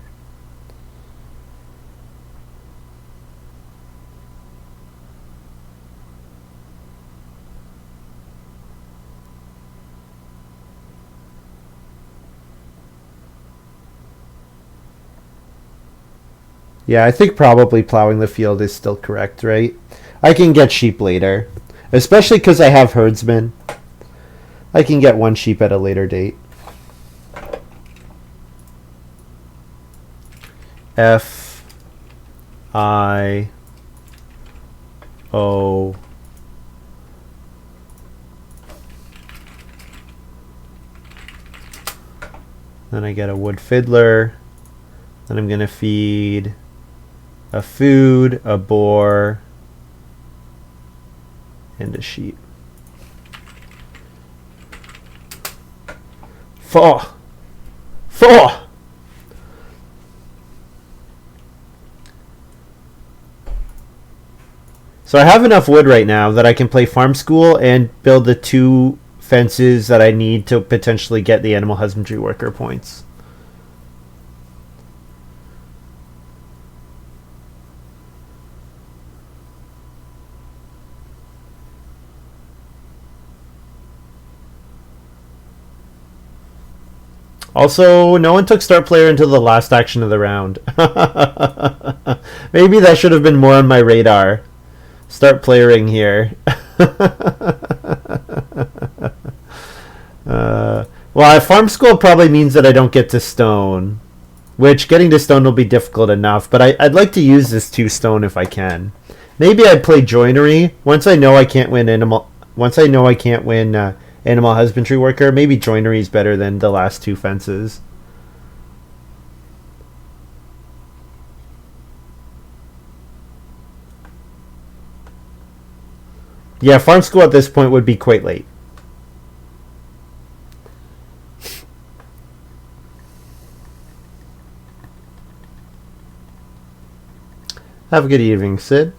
Yeah, I think probably plowing the field is still correct, right? I can get sheep later. Especially because I have herdsmen. I can get one sheep at a later date. F I O Then I get a wood fiddler. Then I'm going to feed a food, a boar, and a sheep. 4. So I have enough wood right now that I can play farm school and build the 2 fences that I need to potentially get the animal husbandry worker points. Also, no one took start player until the last action of the round. Maybe that should have been more on my radar. Start playering here. Well, farm school probably means that I don't get to stone. Which, getting to stone will be difficult enough. But I'd like to use this 2 stone if I can. Maybe I'd play joinery. Once I know I can't win animal husbandry worker, maybe joinery is better than the last 2 fences. Yeah, farm school at this point would be quite late. Have a good evening, Sid.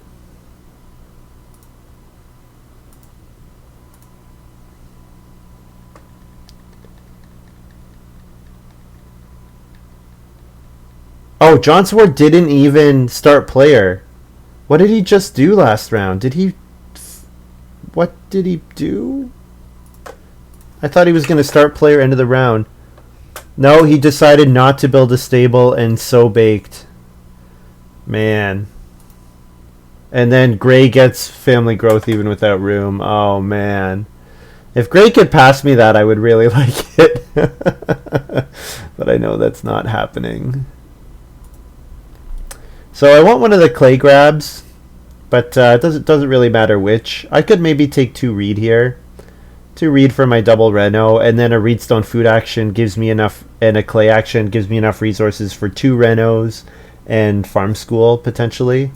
Oh, jonswar didn't even start player. What did he just do last round? What did he do? I thought he was going to start player end of the round. No, he decided not to build a stable and so baked. Man. And then Graey gets family growth even without room. Oh, man. If Graey could pass me that, I would really like it. But I know that's not happening. So I want one of the clay grabs, but it doesn't really matter which. I could maybe take 2 reed here. 2 reed for my double reno, and then a reedstone food action gives me enough, and a clay action gives me enough resources for 2 renos and farm school potentially.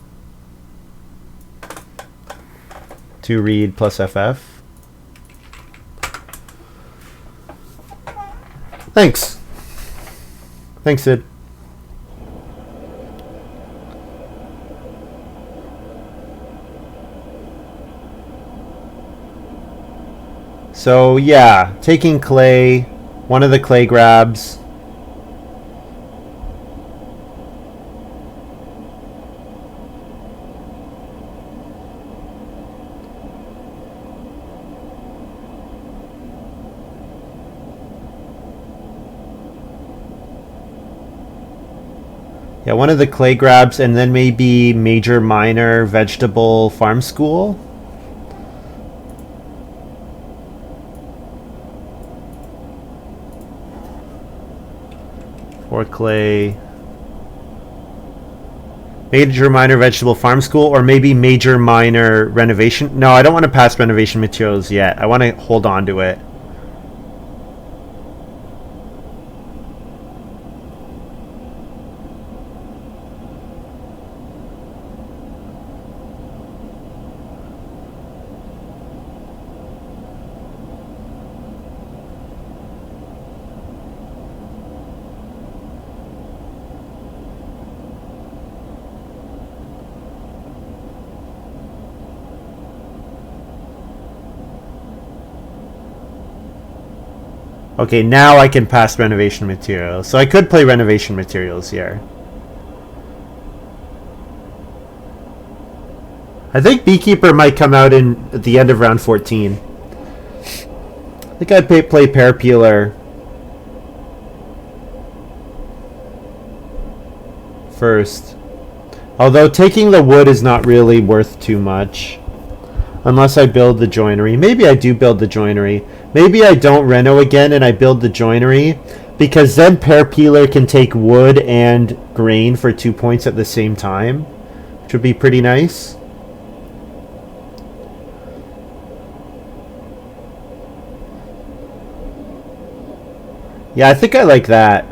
2 reed plus FF. Thanks. Thanks, Sid. So yeah, taking clay, one of the clay grabs. Yeah, one of the clay grabs, and then maybe major, minor, vegetable, farm school. Or clay. Major, minor, vegetable, farm school, or maybe major, minor, renovation. No, I don't want to pass renovation materials yet. I want to hold on to it. Okay, now I can pass renovation materials. So I could play renovation materials here. I think Beekeeper might come out at the end of round 14. I think I'd play Pear Peeler first. Although taking the wood is not really worth too much. Unless I build the joinery. Maybe I do build the joinery. Maybe I don't reno again and I build the joinery. Because then Pear Peeler can take wood and grain for 2 points at the same time. Which would be pretty nice. Yeah, I think I like that.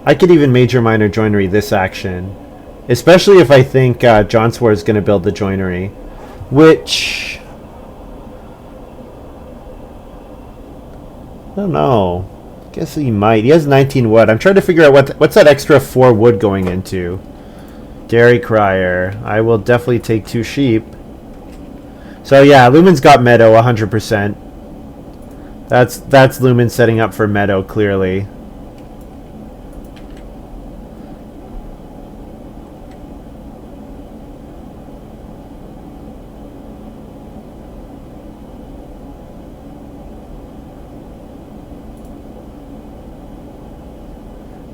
I could even major minor joinery this action. Especially if I think jonswar is going to build the joinery. Which... I don't know. I guess he might. He has 19 wood. I'm trying to figure out what's that extra 4 wood going into. Dairy Crier. I will definitely take 2 sheep. So yeah, Lumin's got meadow 100%. That's Lumin setting up for meadow clearly.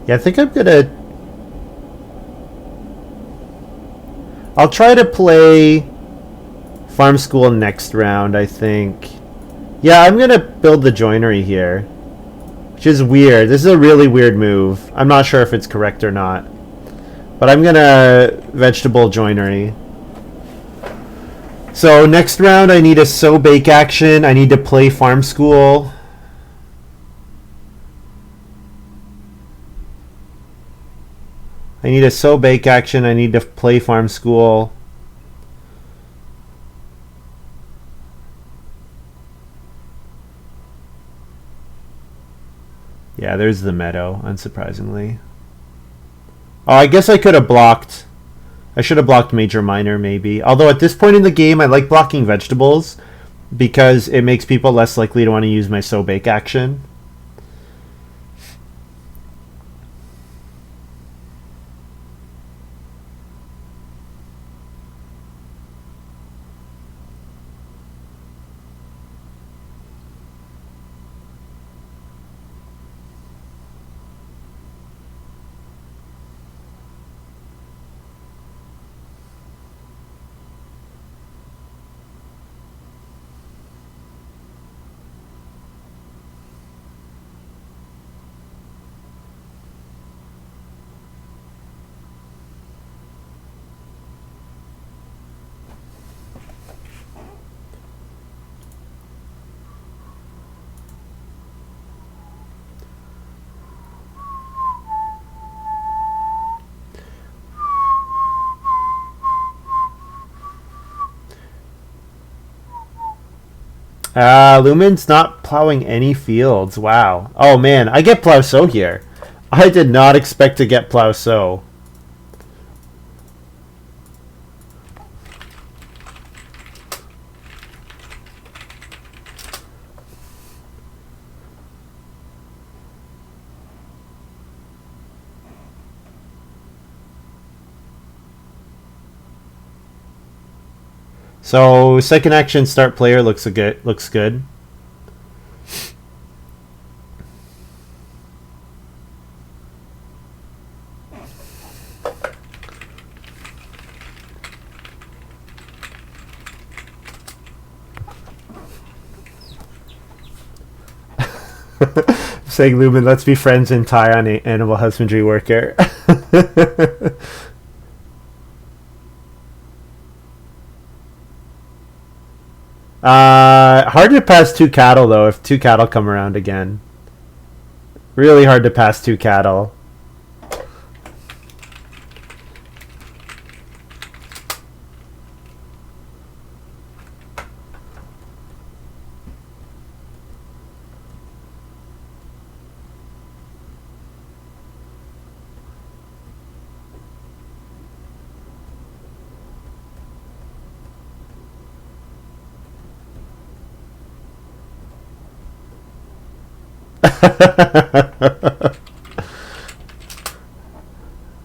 Yeah, I think I'm gonna... I'll try to play farm school next round, I think. Yeah, I'm gonna build the joinery here. Which is weird. This is a really weird move. I'm not sure if it's correct or not. But I'm gonna vegetable joinery. So next round I need a sow bake action. I need to play farm school. I need a sow bake action. I need to play farm school. Yeah, there's the meadow, unsurprisingly. Oh, I guess I could have blocked. I should have blocked major minor, maybe. Although at this point in the game, I like blocking vegetables because it makes people less likely to want to use my sow bake action. Lumin's not plowing any fields. Wow. Oh man, I get plow sow here. I did not expect to get plow sow. So second action start player looks good. Saying Lumin, let's be friends and tie on a animal husbandry worker. Hard to pass two cattle though if two cattle come around again. Really hard to pass two cattle.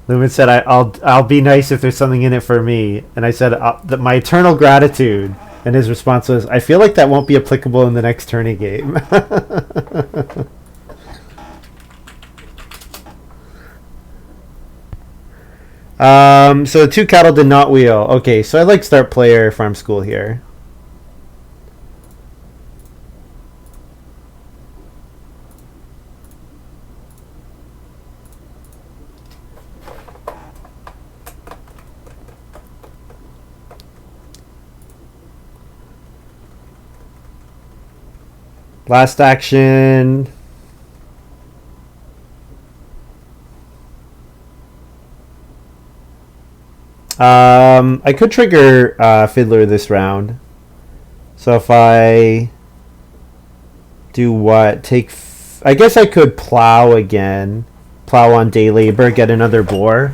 Lumin said, "I'll be nice if there's something in it for me," and I said, "My eternal gratitude." And his response was, "I feel like that won't be applicable in the next tourney game." So two cattle did not wheel. Okay, so I like start player farm school here. Last action. I could trigger Fiddler this round. So if I do what? I guess I could plow again. Plow on day labor, get another boar.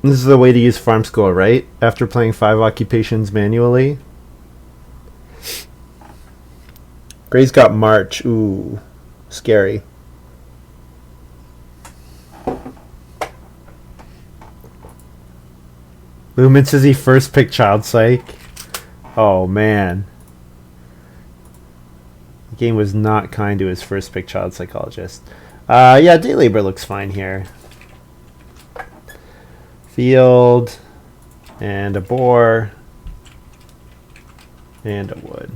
This is the way to use farm school, right? After playing 5 occupations manually. Gray's got March. Ooh, scary. Lumin says he first picked Child Psych. Oh, man. The game was not kind to his first pick Child Psychologist. Yeah, Day Labor looks fine here. Field. And a boar. And a wood.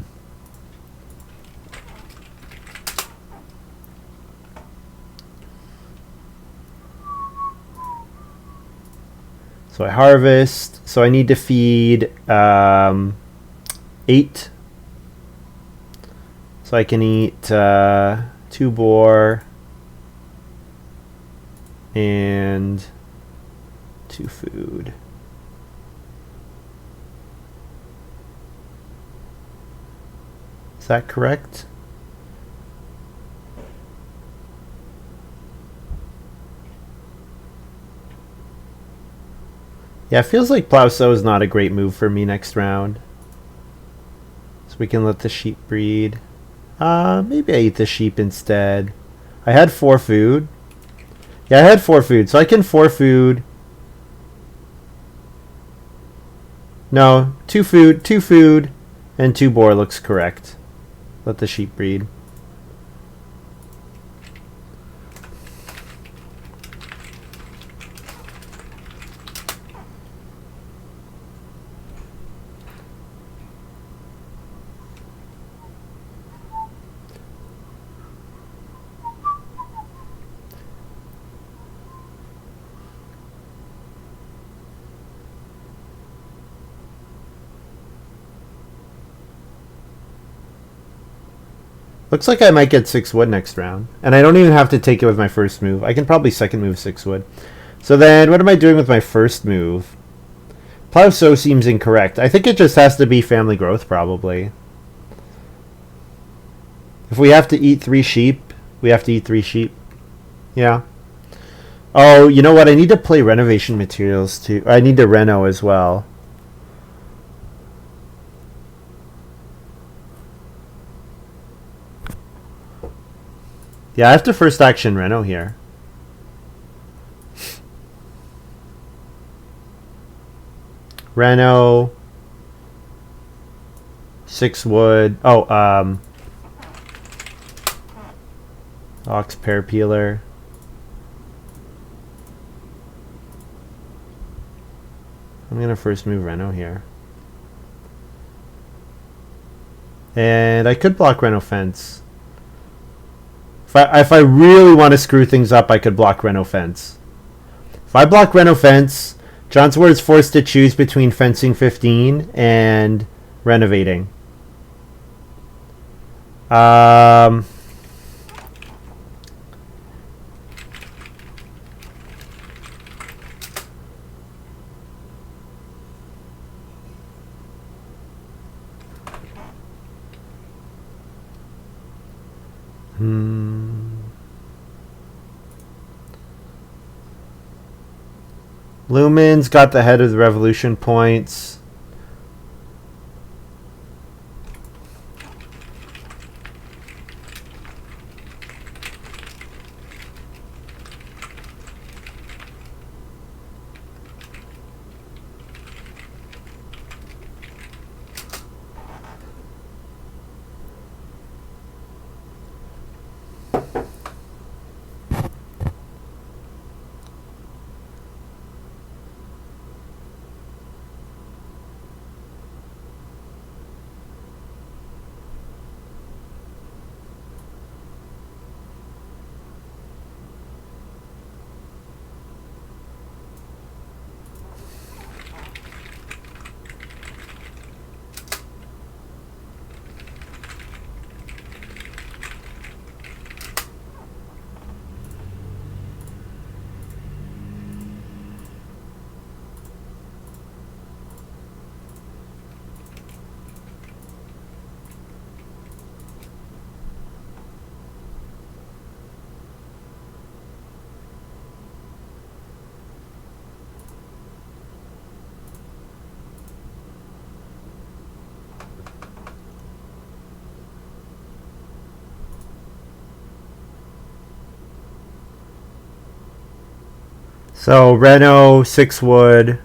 So I harvest. So I need to feed 8. So I can eat 2 boar and 2 food. Is that correct? Yeah, it feels like Plow Sow is not a great move for me next round. So we can let the sheep breed. Maybe I eat the sheep instead. I had 4 food. Yeah, I had 4 food, so I can 4 food. No, 2 food, and 2 boar looks correct. Let the sheep breed. Looks like I might get 6 wood next round. And I don't even have to take it with my first move. I can probably second move 6 wood. So then, what am I doing with my first move? Plow Sow seems incorrect. I think it just has to be family growth, probably. If we have to eat 3 sheep, we have to eat 3 sheep. Yeah. Oh, you know what? I need to play renovation materials too. I need to reno as well. Yeah, I have to first action reno here. Reno. 6 wood. Oh, ox pear peeler. I'm gonna first move reno here. And I could block reno fence. If I really want to screw things up, I could block reno fence. If I block reno fence, jonswar is forced to choose between fencing 15 and renovating. Lumin's got the head of the revolution points. So Reno, 6 wood.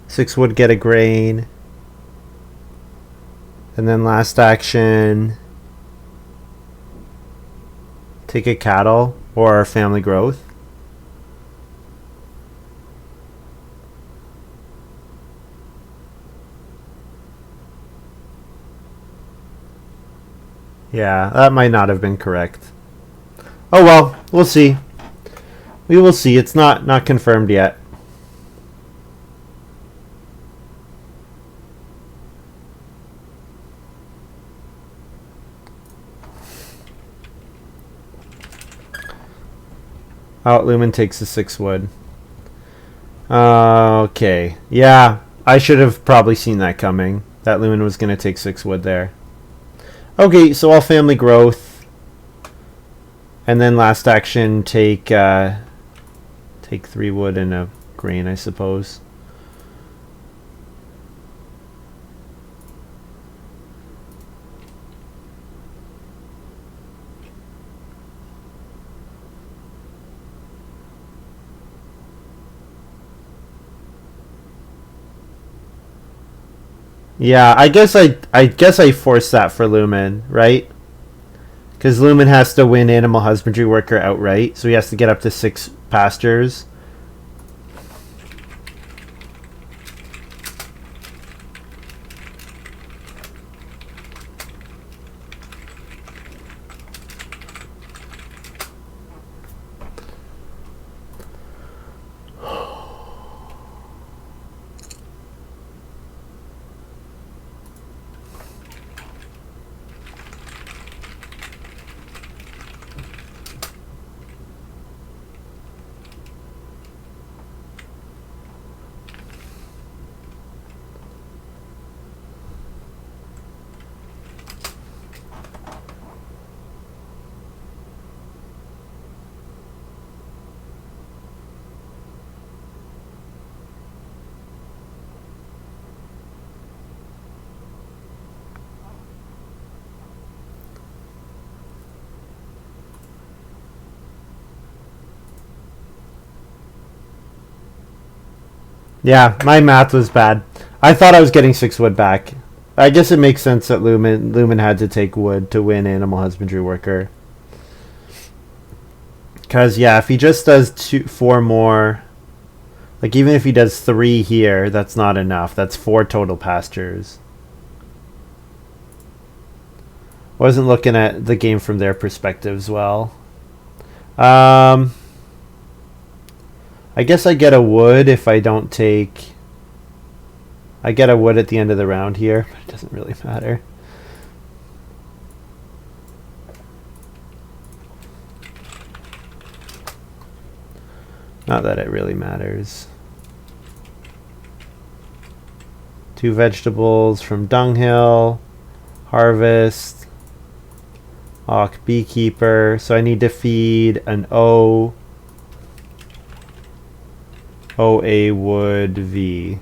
6 wood, get a grain. And then last action, take a cattle or family growth. Yeah, that might not have been correct. Oh well, we'll see. We will see. It's not confirmed yet. Oh, Lumin takes the 6 wood. Okay. Yeah, I should have probably seen that coming. That Lumin was going to take 6 wood there. Okay, so all family growth. And then last action, take 3 wood and a grain, I suppose. Yeah, I guess I forced that for Lumin, right? Because Lumin has to win Animal Husbandry Worker outright, so he has to get up to 6 pastures. Yeah, my math was bad. I thought I was getting 6 wood back. I guess it makes sense that Lumin had to take wood to win Animal Husbandry Worker. Because, yeah, if he just does 4 more... Like, even if he does 3 here, that's not enough. That's 4 total pastures. Wasn't looking at the game from their perspective as well. I guess I get a wood if I don't take... I get a wood at the end of the round here, but it doesn't really matter. Not that it really matters. 2 vegetables from Dunghill. Harvest. Hawk Beekeeper. So I need to feed an OA wood V.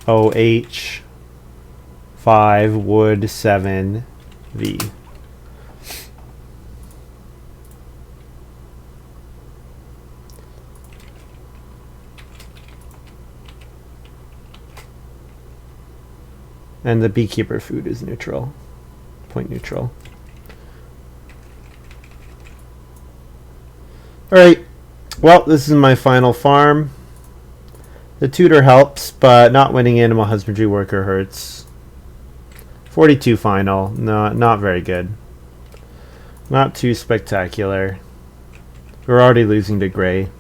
OH 5 wood 7 V. And the beekeeper food is neutral. Point neutral. Alright. Well, this is my final farm. The tutor helps, but not winning Animal Husbandry Worker hurts. 42 final. No, not very good. Not too spectacular. We're already losing to Graey.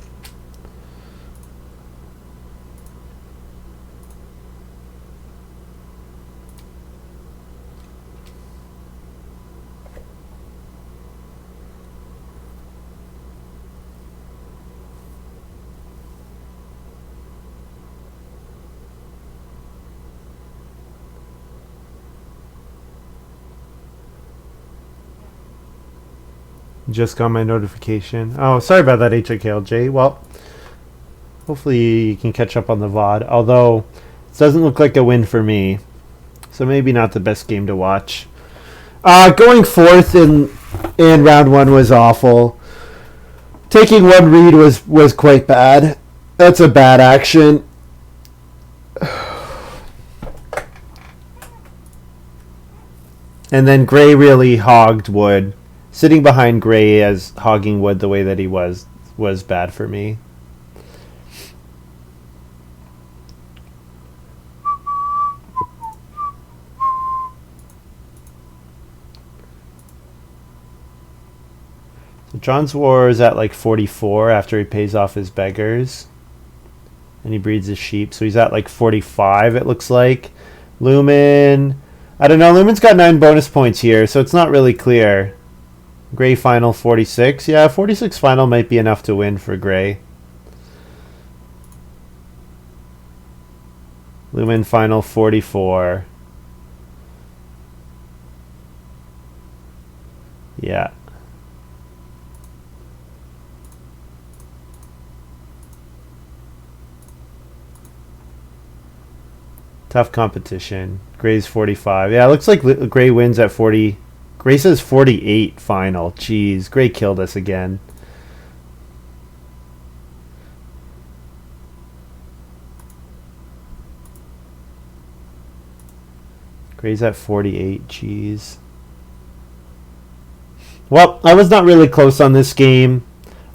Just got my notification. Oh, sorry about that, HKLJ. Well, hopefully you can catch up on the VOD. Although, it doesn't look like a win for me. So maybe not the best game to watch. Going fourth in round one was awful. Taking one read was quite bad. That's a bad action. And then Graey really hogged wood. Sitting behind Graey as hogging wood the way that he was bad for me. So jonswar is at like 44 after he pays off his beggars. And he breeds his sheep. So he's at like 45, it looks like. Lumin, I don't know. Lumin's got 9 bonus points here, so it's not really clear. Graey final 46. Yeah, 46 final might be enough to win for Graey. Lumin final 44. Yeah. Tough competition. Gray's 45. Yeah, it looks like Graey wins at 40. Graey says 48 final. Jeez, Graey killed us again. Gray's at 48. Jeez. Well, I was not really close on this game.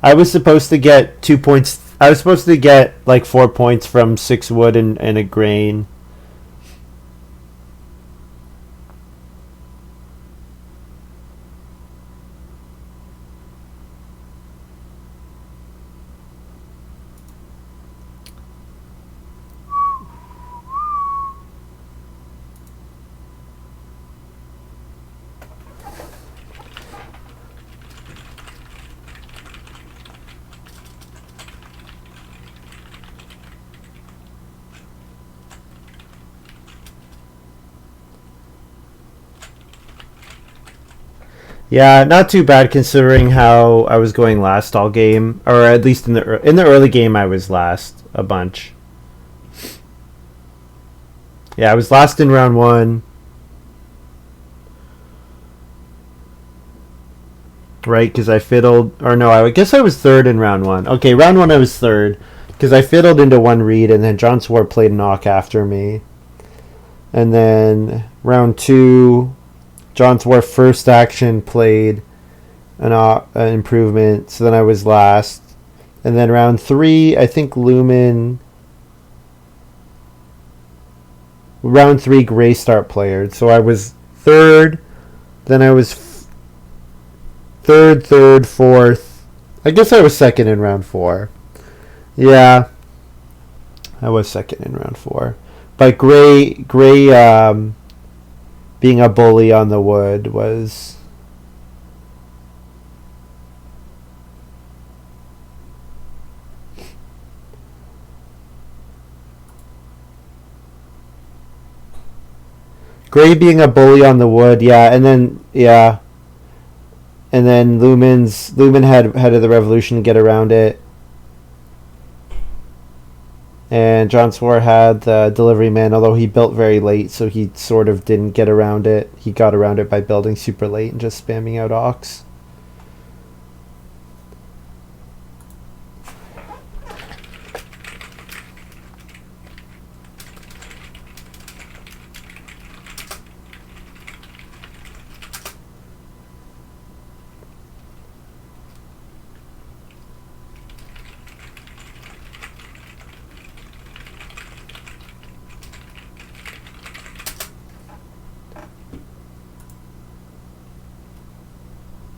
I was supposed to get 2 points. I was supposed to get like 4 points from 6 wood and a grain. Yeah, not too bad considering how I was going last all game, or at least in the early game I was last a bunch. Yeah, I was last in round 1. Right, because I fiddled, or no, I guess I was third in round 1. Okay, round 1 I was third because I fiddled into one read and then jonswar played knock after me. And then round 2, jonswar first action played an improvement, so then I was last. And then round 3, I think Lumin. Round 3, Graey start playered, so I was third. Then I was third, fourth. I guess I was second in round 4. Yeah, I was second in round 4. But Graey being a bully on the wood was... Graey being a bully on the wood, yeah, and then Lumin had head of the revolution to get around it. And jonswar had the delivery man, although he built very late, so he sort of didn't get around it. He got around it by building super late and just spamming out ox.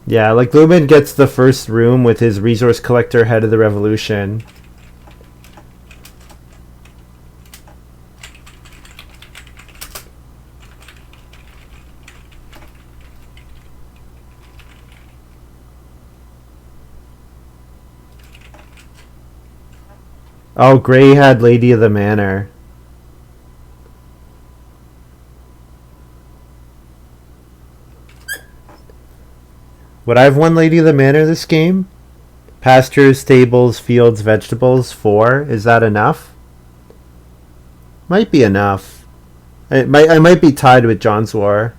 Yeah, like Lumin gets the first room with his resource collector head of the revolution. Oh, Graey had Lady of the Manor. Would I have won Lady of the Manor this game? Pastures, stables, fields, vegetables, 4. Is that enough? Might be enough. I might be tied with jonswar.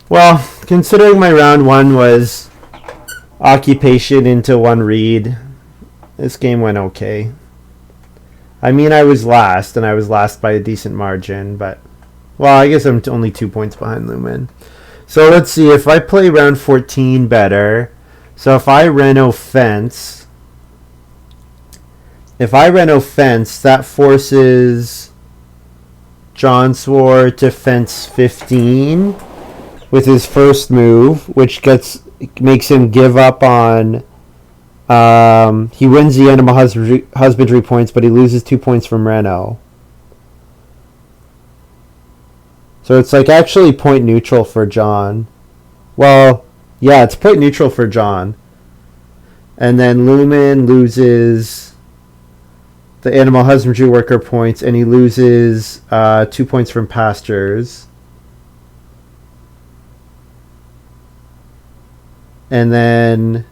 Well, considering my round 1 was occupation into 1 read, this game went okay. I mean, I was last, and I was last by a decent margin, but... Well, I guess I'm only 2 points behind Lumin. So let's see, if I play round 14 better... So if I reno fence... that forces jonswar to fence 15 with his first move, which makes him give up on... he wins the animal husbandry points, but he loses 2 points from reno. So it's like actually point neutral for John. Well, yeah, it's point neutral for John. And then Lumin loses the animal husbandry worker points, and he loses 2 points from pastures. And then...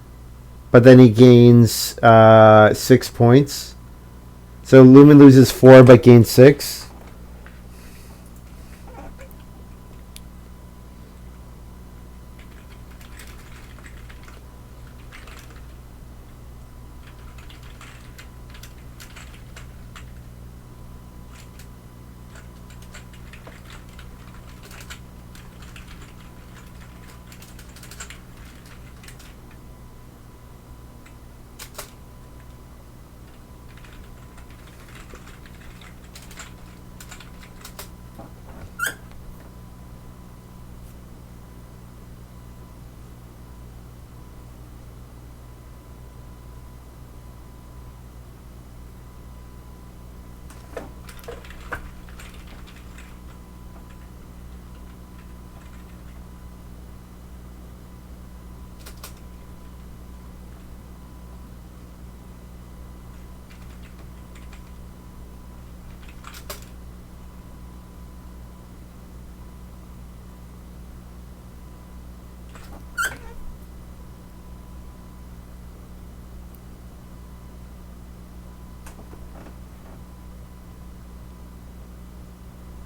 But then he gains 6 points. So Lumin loses 4 but gains 6.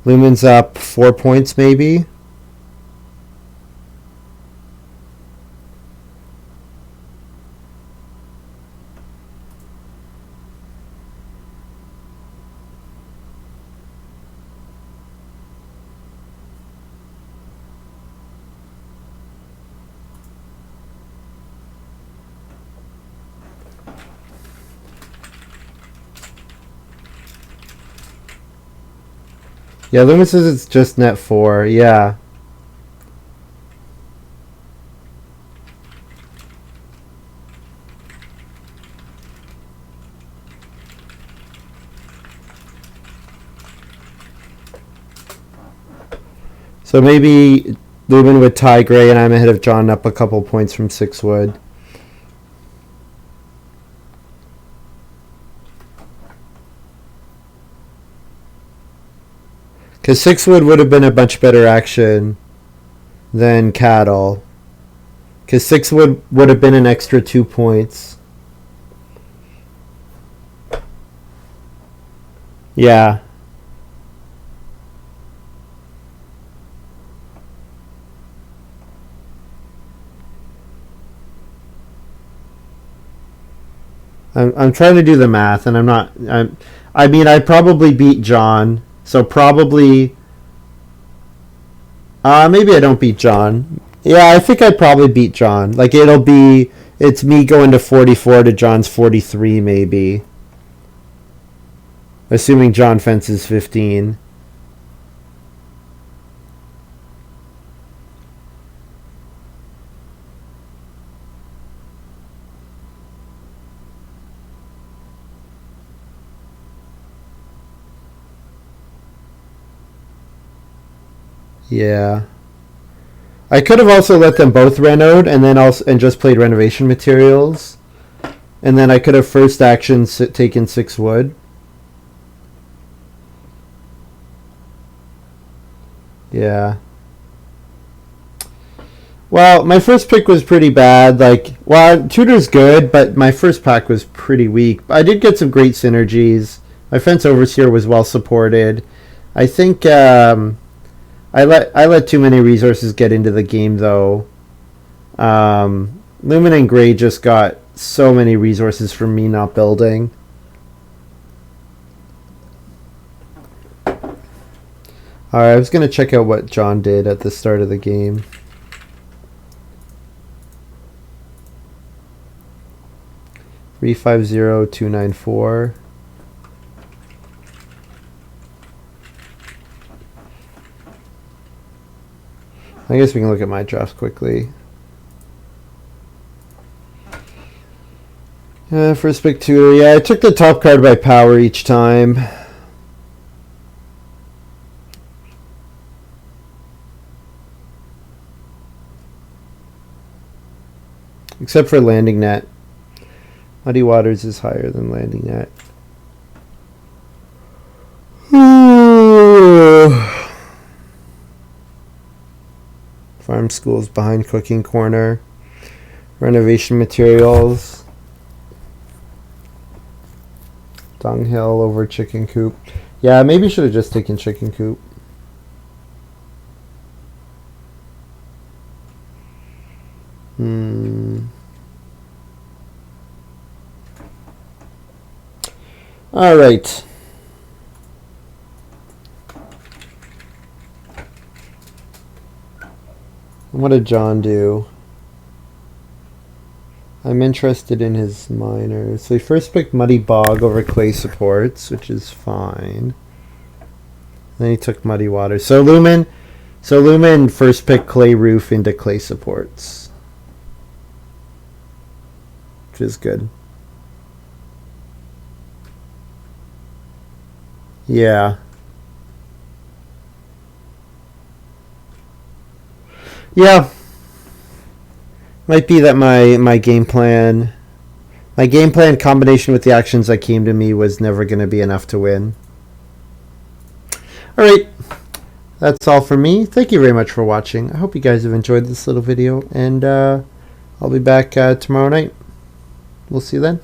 Lumin's up 4 points, maybe. Yeah, Lumin says it's just net 4. Yeah. So maybe Lumin would tie Graey, and I'm ahead of John up a couple points from 6 wood. Because 6 would have been a much better action than cattle. Because 6 would have been an extra 2 points. Yeah. I'm trying to do the math, and I mean, I probably beat John. So probably... maybe I don't beat John. Yeah, I think I probably beat John. Like, it's me going to 44 to John's 43, maybe. Assuming John fences 15. Yeah. I could have also let them both renoed and just played renovation materials. And then I could have first action taken 6 wood. Yeah. Well, my first pick was pretty bad. Tutor's good, but my first pack was pretty weak. I did get some great synergies. My fence overseer was well supported. I think I let too many resources get into the game though. Lumin and Graey just got so many resources from me not building. Alright, I was gonna check out what John did at the start of the game. $350,294. I guess we can look at my drafts quickly. First pick tutor. Yeah, I took the top card by power each time. Except for landing net. Muddy Waters is higher than landing net. Farm schools behind cooking corner. Renovation materials. Dunghill over chicken coop. Yeah, maybe should have just taken chicken coop. All right. What did John do? I'm interested in his minors. So he first picked Muddy Bog over Clay Supports, which is fine. Then he took Muddy Waters. So Lumin first picked Clay Roof into Clay Supports, which is good. Yeah. Yeah. Might be that my game plan combination with the actions that came to me was never going to be enough to win. All right. That's all for me. Thank you very much for watching. I hope you guys have enjoyed this little video, and I'll be back tomorrow night. We'll see you then.